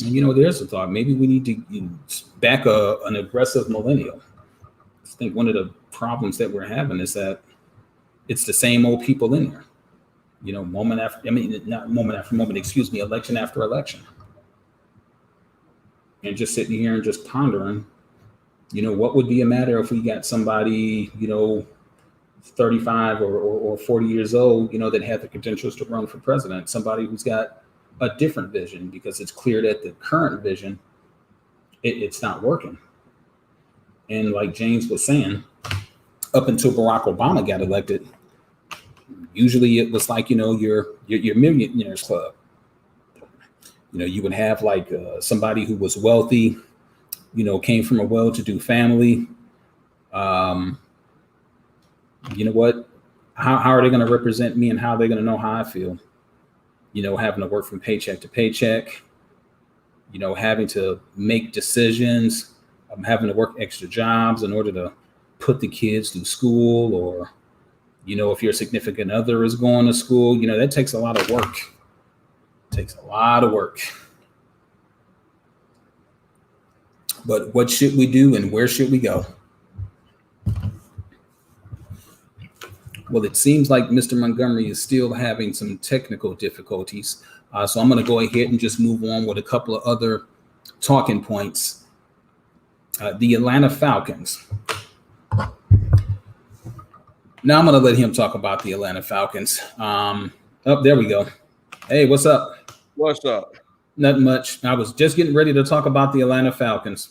And there's a thought. Maybe we need to back an aggressive millennial. I think one of the problems that we're having is that it's the same old people in there. Election after election. And just sitting here and just pondering, what would be a matter if we got somebody, 35 or 40 years old, that had the credentials to run for president, somebody who's got a different vision, because it's clear that the current vision, it's not working. And like James was saying, up until Barack Obama got elected, usually it was like, your millionaires club. You would have somebody who was wealthy, came from a well-to-do family. What? How are they going to represent me, and how are they going to know how I feel? Having to work from paycheck to paycheck, having to make decisions, having to work extra jobs in order to put the kids through school, or, if your significant other is going to school, that takes a lot of work. But what should we do, and where should we go? Well, it seems like Mr. Montgomery is still having some technical difficulties. So I'm going to go ahead and just move on with a couple of other talking points. The Atlanta Falcons. Now I'm going to let him talk about the Atlanta Falcons. There we go. Hey, what's up? What's up? Not much. I was just getting ready to talk about the Atlanta Falcons.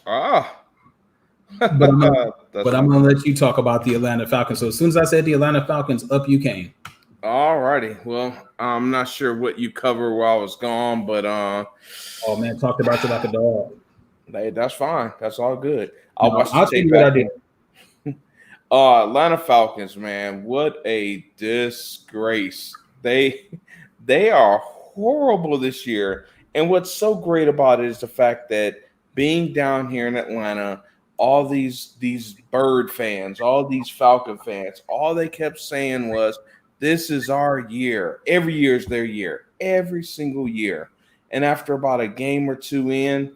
But I'm gonna let you talk about the Atlanta Falcons. So as soon as I said the Atlanta Falcons, up you came. All righty. Well, I'm not sure what you covered while I was gone, but oh man, talked about you like a dog. Hey, that's fine. That's all good. I'll tell you what I did. Atlanta Falcons, man, what a disgrace. They are horrible this year. And what's so great about it is the fact that being down here in Atlanta, all these Bird fans, all these Falcon fans, all they kept saying was, this is our year. Every year is their year. Every single year. And after about a game or two in,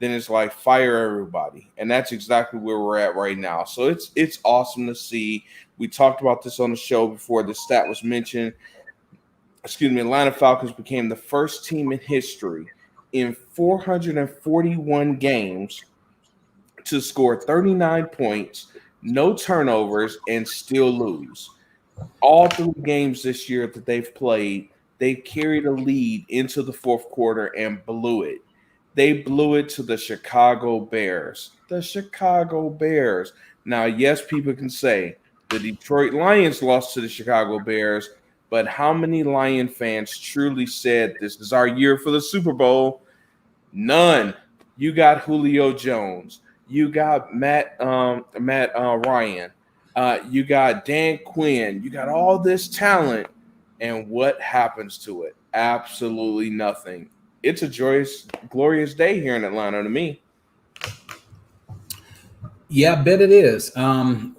then it's like fire everybody. And that's exactly where we're at right now. So it's awesome to see. We talked about this on the show before the stat was mentioned. Atlanta Falcons became the first team in history in 441 games to score 39 points, no turnovers, and still lose. All 3 games this year that they've played, they carried a lead into the fourth quarter and blew it. They blew it to the Chicago Bears. The Chicago Bears. Now, yes, people can say the Detroit Lions lost to the Chicago Bears, but how many Lion fans truly said this is our year for the Super Bowl? None. You got Julio Jones. You got Matt Ryan. You got Dan Quinn. You got all this talent. And what happens to it? Absolutely nothing. It's a joyous, glorious day here in Atlanta to me. Yeah, I bet it is. A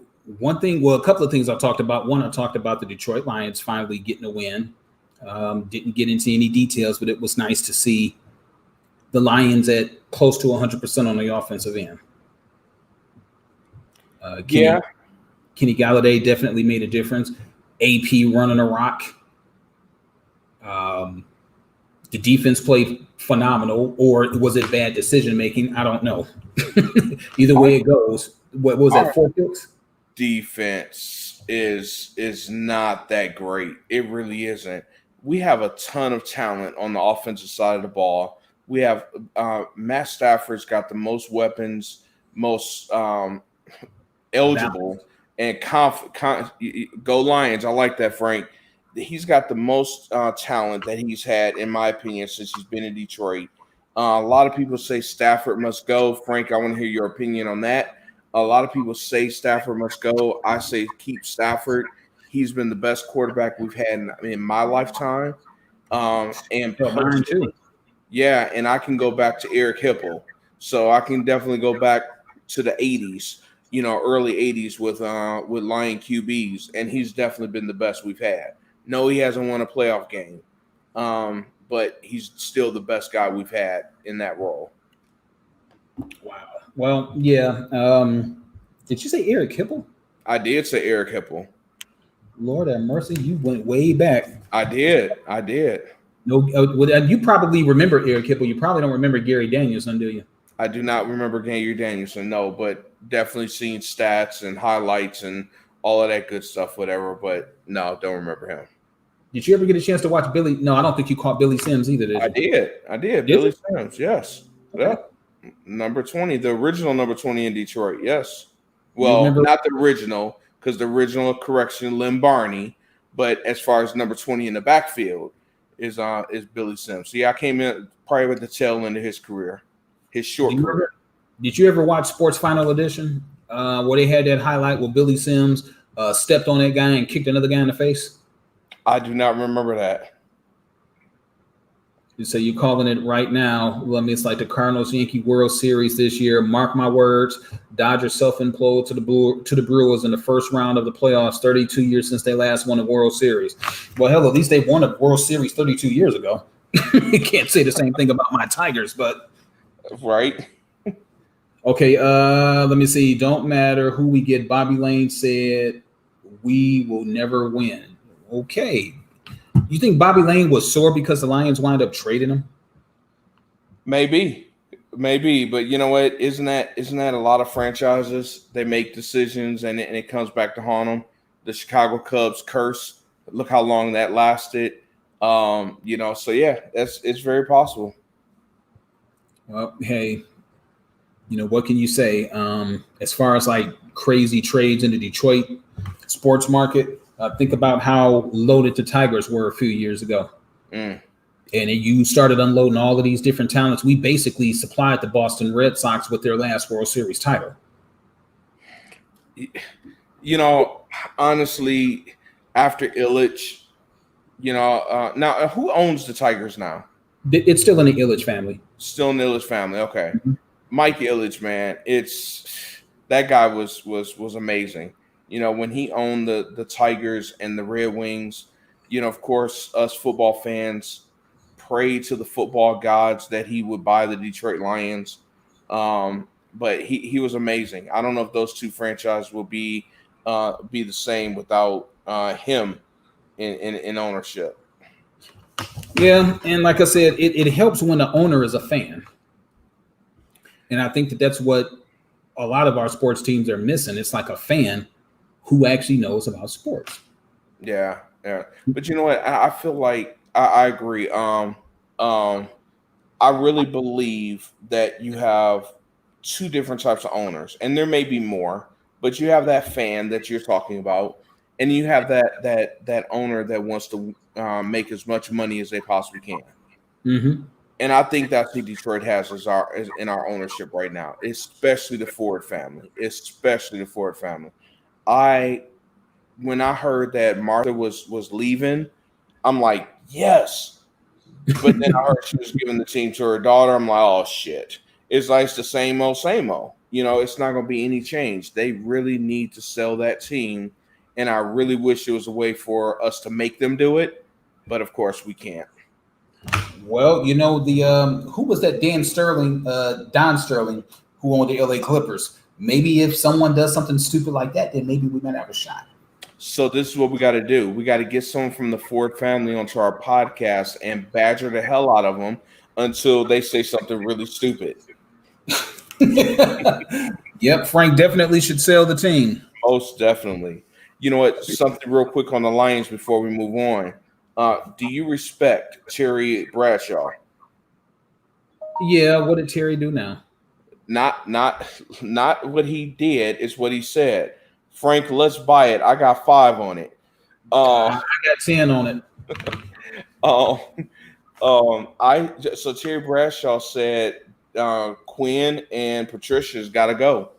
couple of things I talked about. One, I talked about the Detroit Lions finally getting a win. Didn't get into any details, but it was nice to see the Lions at close to 100% on the offensive end. Kenny Galladay definitely made a difference. AP running a rock. The defense played phenomenal, or was it bad decision making? I don't know. Either way it goes. What was that? 4 picks? Defense is not that great. It really isn't. We have a ton of talent on the offensive side of the ball. We have Matt Stafford's got the most weapons, most eligible, and go Lions. I like that, Frank. He's got the most talent that he's had, in my opinion, since he's been in Detroit. A lot of people say Stafford must go. Frank, I want to hear your opinion on that. A lot of people say Stafford must go. I say keep Stafford. He's been the best quarterback we've had in my lifetime. And too. Yeah, and I can go back to Eric Hipple. So I can definitely go back to the 80s, early 80s with Lion QBs, and he's definitely been the best we've had. No, he hasn't won a playoff game, but he's still the best guy we've had in that role. Wow. Well, yeah. Did you say Eric Hipple? I did say Eric Hipple. Lord have mercy, you went way back. I did. No, you probably remember Eric Hipple. You probably don't remember Gary Danielson, do you? I do not remember Gary Danielson, no, but definitely seen stats and highlights and all of that good stuff, whatever. But no, don't remember him. Did you ever get a chance to watch Billy? No, I don't think you caught Billy Sims either, did you? I did. Billy Sims, yes. Okay. Yeah. Number 20, the original number 20 in Detroit, yes. Well, not the original, because the original correction, Lynn Barney, but as far as number 20 in the backfield is Billy Sims. So yeah, I came in probably with the tail end of his career, his short career. Did you ever watch Sports Final Edition where they had that highlight where Billy Sims stepped on that guy and kicked another guy in the face? I do not remember that. So you're calling it right now. Well, I mean, it's like the Cardinals-Yankee World Series this year. Mark my words, Dodgers self-implode to the Brewers in the first round of the playoffs 32 years since they last won a World Series. Well, hell, at least they won a World Series 32 years ago. You can't say the same thing about my Tigers, but right. Okay, let me see. Don't matter who we get. Bobby Lane said we will never win. Okay. You think Bobby Lane was sore because the Lions wound up trading him? Maybe, but you know what? Isn't that a lot of franchises? They make decisions and it comes back to haunt them. The Chicago Cubs curse. Look how long that lasted. So yeah, it's very possible. Well, hey, what can you say? As far as like crazy trades in the Detroit sports market, think about how loaded the Tigers were a few years ago. And you started unloading all of these different talents. We basically supplied the Boston Red Sox with their last World Series title. Honestly, after Illich, now who owns the Tigers now? It's still in the Illich family. Still in the Illich family. Okay. Mm-hmm. Mike Illich, man, that guy was amazing. When he owned the Tigers and the Red Wings, of course, us football fans prayed to the football gods that he would buy the Detroit Lions. But he was amazing. I don't know if those two franchises will be the same without him in ownership. Yeah, and like I said, it helps when the owner is a fan. And I think that's what a lot of our sports teams are missing. It's like a fan who actually knows about sports. Yeah. But you know what? I feel like I agree. I really believe that you have two different types of owners, and there may be more, but you have that fan that you're talking about, and you have that owner that wants to make as much money as they possibly can. Mm-hmm. And I think that's who Detroit has in our ownership right now, especially the Ford family. When I heard that Martha was leaving, I'm like, yes. But then I heard she was giving the team to her daughter. I'm like, oh shit. It's like the same old, same old. It's not going to be any change. They really need to sell that team. And I really wish there was a way for us to make them do it. But of course we can't. Well, the who was that? Don Sterling, who owned the LA Clippers. Maybe if someone does something stupid like that, then maybe we might have a shot. So this is what we got to do. We got to get someone from the Ford family onto our podcast and badger the hell out of them until they say something really stupid. Yep, Frank definitely should sell the team. Most definitely. You know what? Something real quick on the Lions before we move on. Do you respect Terry Bradshaw? Yeah, what did Terry do now? Not what he did, it's what he said. Frank, let's buy it. I got 5 on it. I got 10 on it. So Terry Bradshaw said Quinn and Patricia's got to go.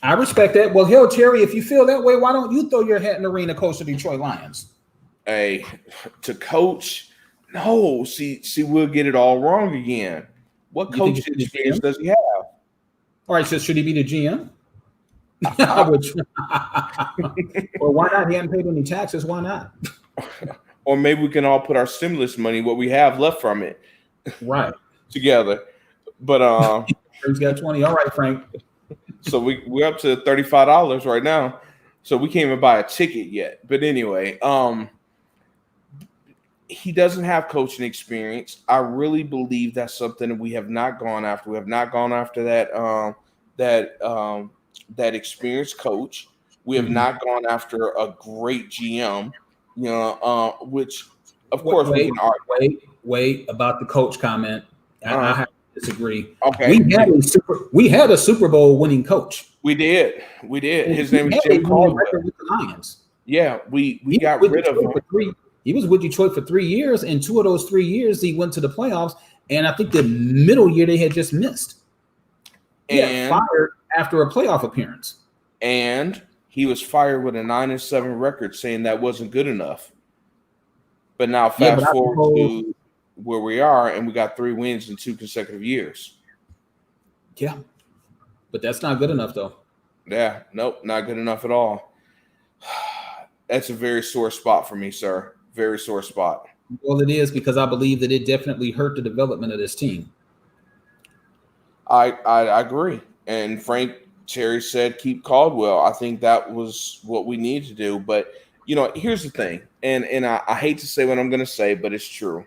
I respect that. Well, hell, Terry, if you feel that way, why don't you throw your hat in the ring to coach the Detroit Lions? Hey, to coach? No. See, we'll get it all wrong again. What coaching experience does he have? All right, so should he be the GM? Well, why not? He hadn't paid any taxes. Why not? Or maybe we can all put our stimulus money, what we have left from it, right, together. But Frank's got 20. All right, Frank. So we're up to $35 right now. So we can't even buy a ticket yet. But anyway, he doesn't have coaching experience. I really believe that's something that we have not gone after. We have not gone after that experienced coach. We have not gone after a great GM, which of course we can argue. Wait about the coach comment. I have to disagree. Okay. We had a Super Bowl winning coach. We did. His name is Jim Caldwell. With the Lions. Yeah, we got rid of him. He was with Detroit for 3 years, and 2 of those 3 years he went to the playoffs. And I think the middle year they had just missed. And fired after a playoff appearance. And he was fired with a 9-7 record, saying that wasn't good enough. But now fast forward to where we are, and we got 3 wins in 2 consecutive years. Yeah. But that's not good enough, though. Yeah. Nope, not good enough at all. That's a very sore spot for me, sir. Very sore spot. Well, it is, because I believe that it definitely hurt the development of this team. I agree. And Frank Terry said, keep Caldwell. I think that was what we need to do. But, here's the thing. And I hate to say what I'm going to say, but it's true.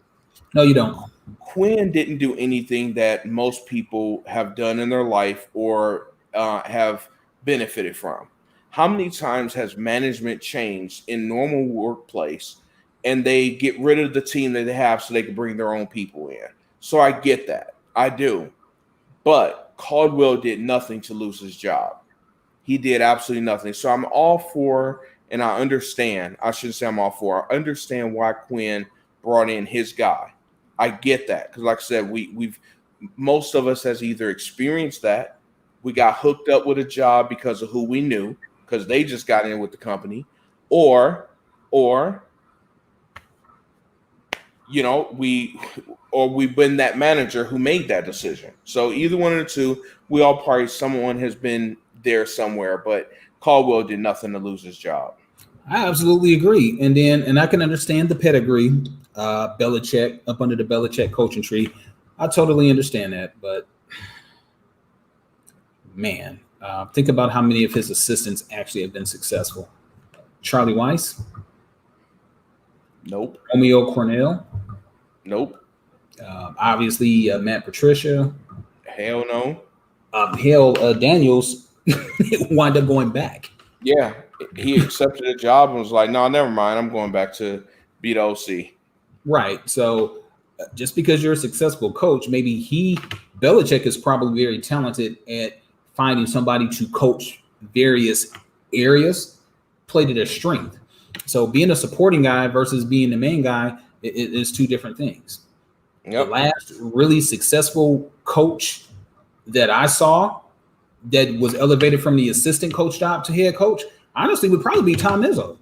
No, you don't. Quinn didn't do anything that most people have done in their life or have benefited from. How many times has management changed in normal workplace and they get rid of the team that they have so they can bring their own people in? So I get that. I do. But Caldwell did nothing to lose his job. He did absolutely nothing. So I'm all for, and I understand, I shouldn't say I'm all for, I understand why Quinn brought in his guy. I get that. Because like I said, we've most of us has either experienced that, we got hooked up with a job because of who we knew, because they just got in with the company, or we've been that manager who made that decision. So either one of the two, we all probably someone has been there somewhere, but Caldwell did nothing to lose his job. I absolutely agree. And I can understand the pedigree, Belichick, up under the Belichick coaching tree. I totally understand that, but man, think about how many of his assistants actually have been successful. Charlie Weiss? Nope. Romeo Cornell? Nope. Obviously, Matt Patricia. Hell no. Daniels wound up going back. Yeah, he accepted a job and was like, "No, never mind. I'm going back to be the OC." Right. So just because you're a successful coach, maybe Belichick is probably very talented at finding somebody to coach various areas, play to their strength. So being a supporting guy versus being the main guy is two different things. Yep. The last really successful coach that I saw that was elevated from the assistant coach job to head coach, honestly, would probably be Tom Izzo.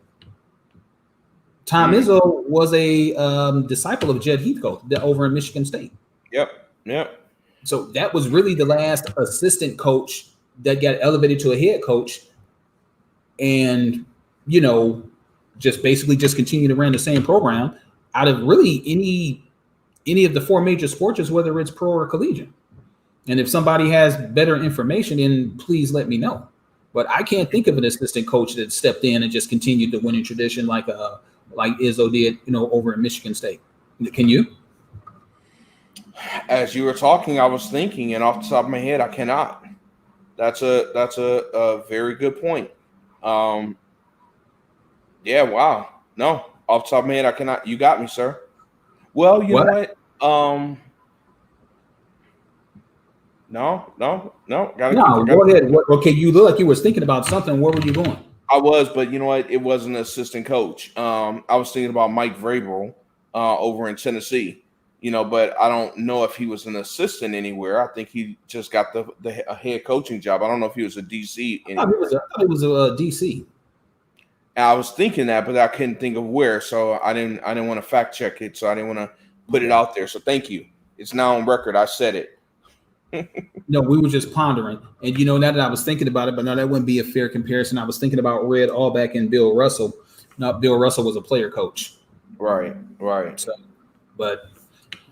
Tom Izzo was a disciple of Jed Heathcote over in Michigan State. Yep. So that was really the last assistant coach that got elevated to a head coach, and just basically just continue to run the same program out of really any of the four major sports, whether it's pro or collegiate. And if somebody has better information, then please let me know. But I can't think of an assistant coach that stepped in and just continued the winning tradition like Izzo did, over in Michigan State. Can you? As you were talking, I was thinking, and off the top of my head, I cannot. That's a very good point. Yeah, wow. No, off the top of my head, I cannot. You got me, sir. Well, you know what? No. Go ahead. Okay, you look like you were thinking about something. Where were you going? I was, but you know what? It wasn't an assistant coach. I was thinking about Mike Vrabel over in Tennessee. But I don't know if he was an assistant anywhere. I think he just got the head coaching job. I don't know if he was a DC anywhere. I thought he was a DC. And I was thinking that, but I couldn't think of where. So I didn't want to fact check it. So I didn't want to put it out there. So thank you. It's now on record. I said it. No, we were just pondering. And, now that I was thinking about it, but no, that wouldn't be a fair comparison. I was thinking about Red Auerbach and Bill Russell. Now, Bill Russell was a player coach. Right. So, but,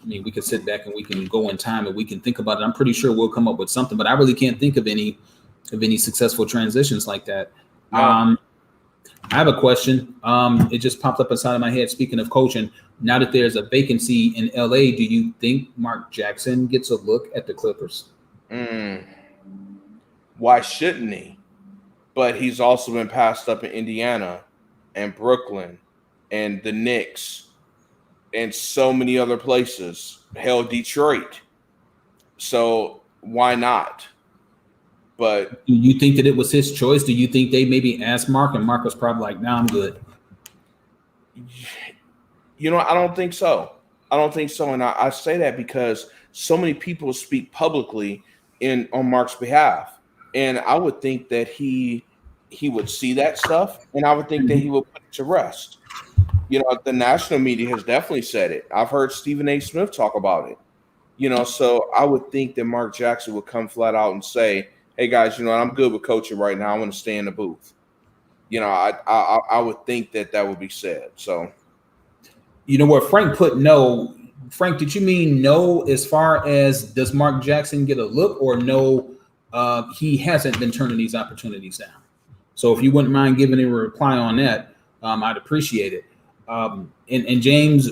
we could sit back and we can go in time and we can think about it. I'm pretty sure we'll come up with something, but I really can't think of any successful transitions like that. No. I have a question. It just popped up inside of my head. Speaking of coaching, now that there's a vacancy in LA, do you think Mark Jackson gets a look at the Clippers? Why shouldn't he? But he's also been passed up in Indiana and Brooklyn and the Knicks and so many other places. Hell, Detroit. So why not? But do you think that it was his choice? Do you think they maybe asked Mark and Mark was probably like, "No, I'm good"? I don't think so. And I say that because so many people speak publicly on Mark's behalf. And I would think that he would see that stuff, and I would think that he would put it to rest. The national media has definitely said it. I've heard Stephen A. Smith talk about it. So I would think that Mark Jackson would come flat out and say, "Hey guys, I'm good with coaching right now. I want to stay in the booth." I would think that would be said. So, what Frank put no. Frank, did you mean no as far as does Mark Jackson get a look, or no he hasn't been turning these opportunities down. So if you wouldn't mind giving a reply on that, I'd appreciate it. And James,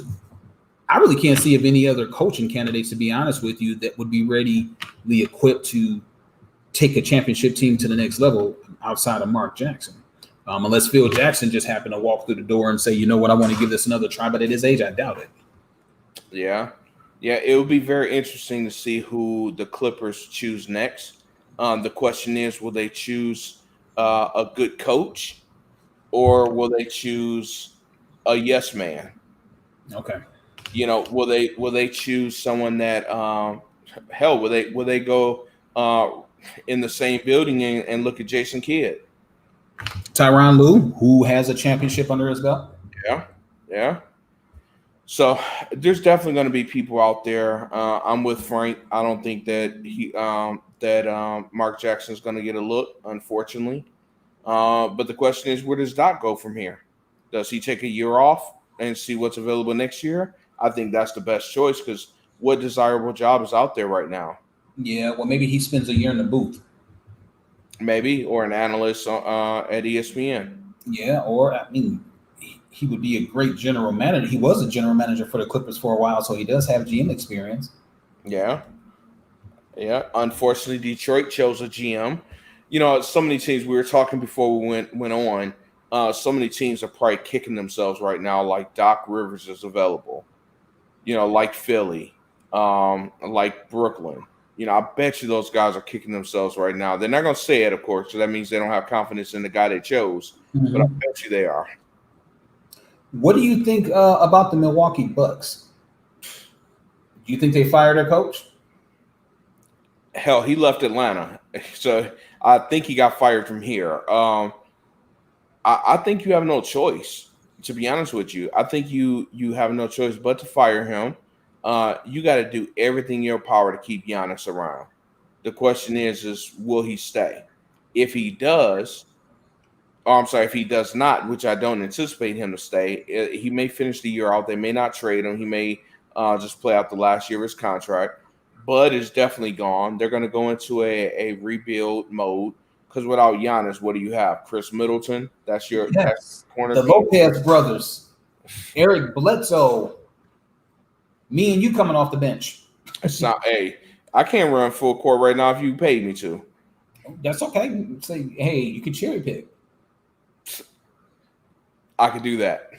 I really can't see of any other coaching candidates, to be honest with you, that would be readily equipped to take a championship team to the next level outside of Mark Jackson. Unless Phil Jackson just happened to walk through the door and say, you know what, I want to give this another try. But at his age, I doubt it. Yeah. It would be very interesting to see who the Clippers choose next. The question is, will they choose a good coach, or will they choose a yes man? Okay. Will they choose someone that will they go in the same building and look at Jason Kidd? Tyronn Lue, who has a championship under his belt. Yeah. So there's definitely going to be people out there. I'm with Frank. I don't think that Mark Jackson is going to get a look, unfortunately. But the question is, where does Doc go from here? Does he take a year off and see what's available next year? I think that's the best choice, because what desirable job is out there right now? Yeah, well, maybe he spends a year in the booth. Maybe, or an analyst at ESPN. Yeah, or I mean, he would be a great general manager. He was a general manager for the Clippers for a while, so he does have GM experience. Yeah. Unfortunately, Detroit chose a GM. So many teams, we were talking before we went on. So many teams are probably kicking themselves right now, like Doc Rivers is available. Like Philly, like Brooklyn. I bet you those guys are kicking themselves right now. They're not going to say it, of course, so that means they don't have confidence in the guy they chose. Mm-hmm. But I bet you they are. What do you think about the Milwaukee Bucks? Do you think they fired their coach? Hell, he left Atlanta, so I think he got fired from here. I think you have no choice, to be honest with you. I think you have no choice but to fire him. You got to do everything in your power to keep Giannis around. The question is will he stay? If he does, if he does not, which I don't anticipate him to stay, he may finish the year out. They may not trade him. He may just play out the last year of his contract. Bud is definitely gone. They're going to go into a rebuild mode, because without Giannis, what do you have? Chris Middleton. That's your corner. The Lopez brothers, Eric Bledsoe. Me and you coming off the bench. It's not. Hey, I can't run full court right now if you paid me to. That's okay. Say, hey, you can cherry pick. I could do that.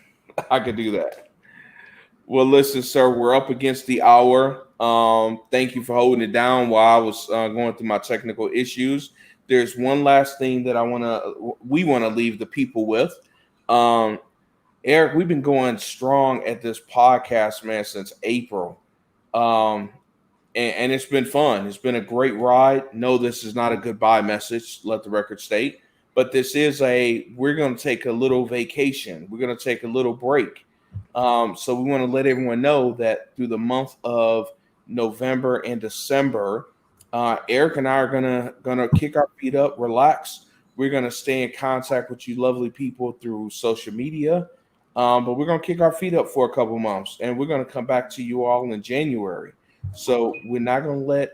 Well, listen, sir, we're up against the hour. Thank you for holding it down while I was going through my technical issues. There's one last thing that we want to leave the people with. Eric, we've been going strong at this podcast, man, since April. And it's been fun. It's been a great ride. No, this is not a goodbye message, let the record state. But this is we're going to take a little vacation. We're going to take a little break. So we want to let everyone know that through the month of November and December, Eric and I are gonna kick our feet up, relax. We're gonna stay in contact with you lovely people through social media, but we're gonna kick our feet up for a couple months, and we're gonna come back to you all in January. So we're not gonna let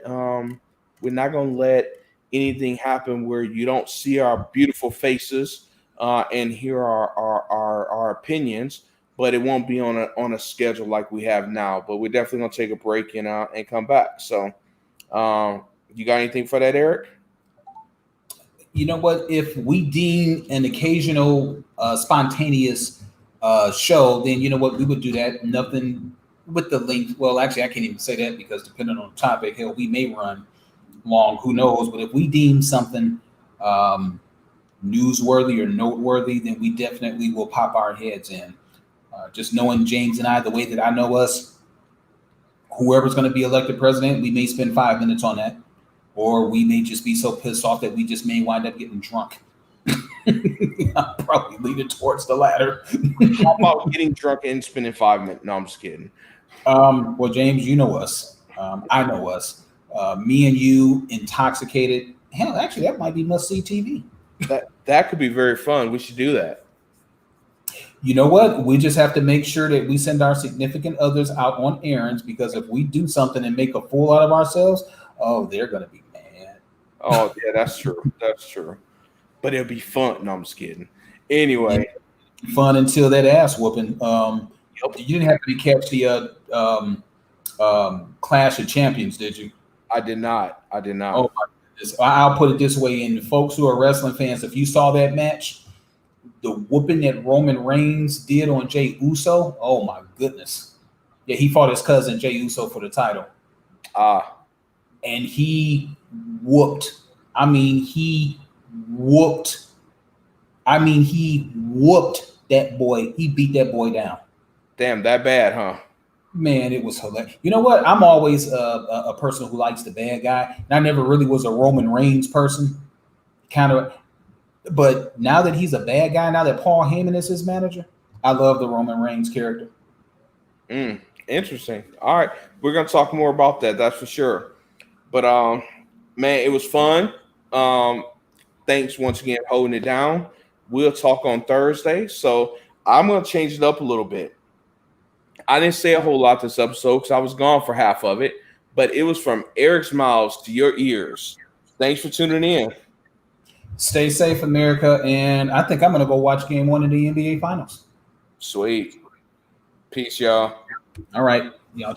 anything happen where you don't see our beautiful faces and hear our opinions. But it won't be on a schedule like we have now. But we're definitely gonna take a break and come back. So, you got anything for that, Eric? You know what? If we deem an occasional spontaneous show, then you know what, we would do that. Nothing with the length. Well, actually, I can't even say that, because depending on the topic, hell, we may run long. Who knows? But if we deem something newsworthy or noteworthy, then we definitely will pop our heads in. Just knowing James and I, the way that I know us, whoever's going to be elected president, we may spend 5 minutes on that, or we may just be so pissed off that we just may wind up getting drunk. I'm probably leaning towards the latter. How about getting drunk and spending 5 minutes? No, I'm just kidding. Well, James, you know us. I know us. Me and you intoxicated. Hell, actually, that might be must-see TV. That could be very fun. We should do that. You know what? We just have to make sure that we send our significant others out on errands, because if we do something and make a fool out of ourselves, oh, they're going to be mad. Oh yeah, that's true. That's true. But it'll be fun. No, I'm just kidding. Anyway, Fun until that ass whooping. yep, You didn't have to catch the Clash of Champions, did you? I did not. I did Oh not. my goodness. I'll put it this way: and folks who are wrestling fans, if you saw that match, the whooping that Roman Reigns did on Jey Uso, oh my goodness. Yeah, he fought his cousin Jey Uso for the title. Ah, And he whooped. I mean, he whooped. I mean, he whooped that boy. He beat that boy down. damn, that bad, huh? Man, it was hilarious. You know what? I'm always a person who likes the bad guy. And I never really was a Roman Reigns person. Kind of. But now that he's a bad guy, now that Paul Heyman is his manager, I love the Roman Reigns character. Interesting. All right, we're gonna talk more about that. That's for sure. But man, it was fun. Thanks once again for holding it down. We'll talk on Thursday. So I'm gonna change it up a little bit. I didn't say a whole lot this episode because I was gone for half of it, but it was from Eric's mouths to your ears. Thanks for tuning in. Stay safe, America. And I think I'm going to go watch game one of the NBA Finals. Sweet. Peace, y'all. All right.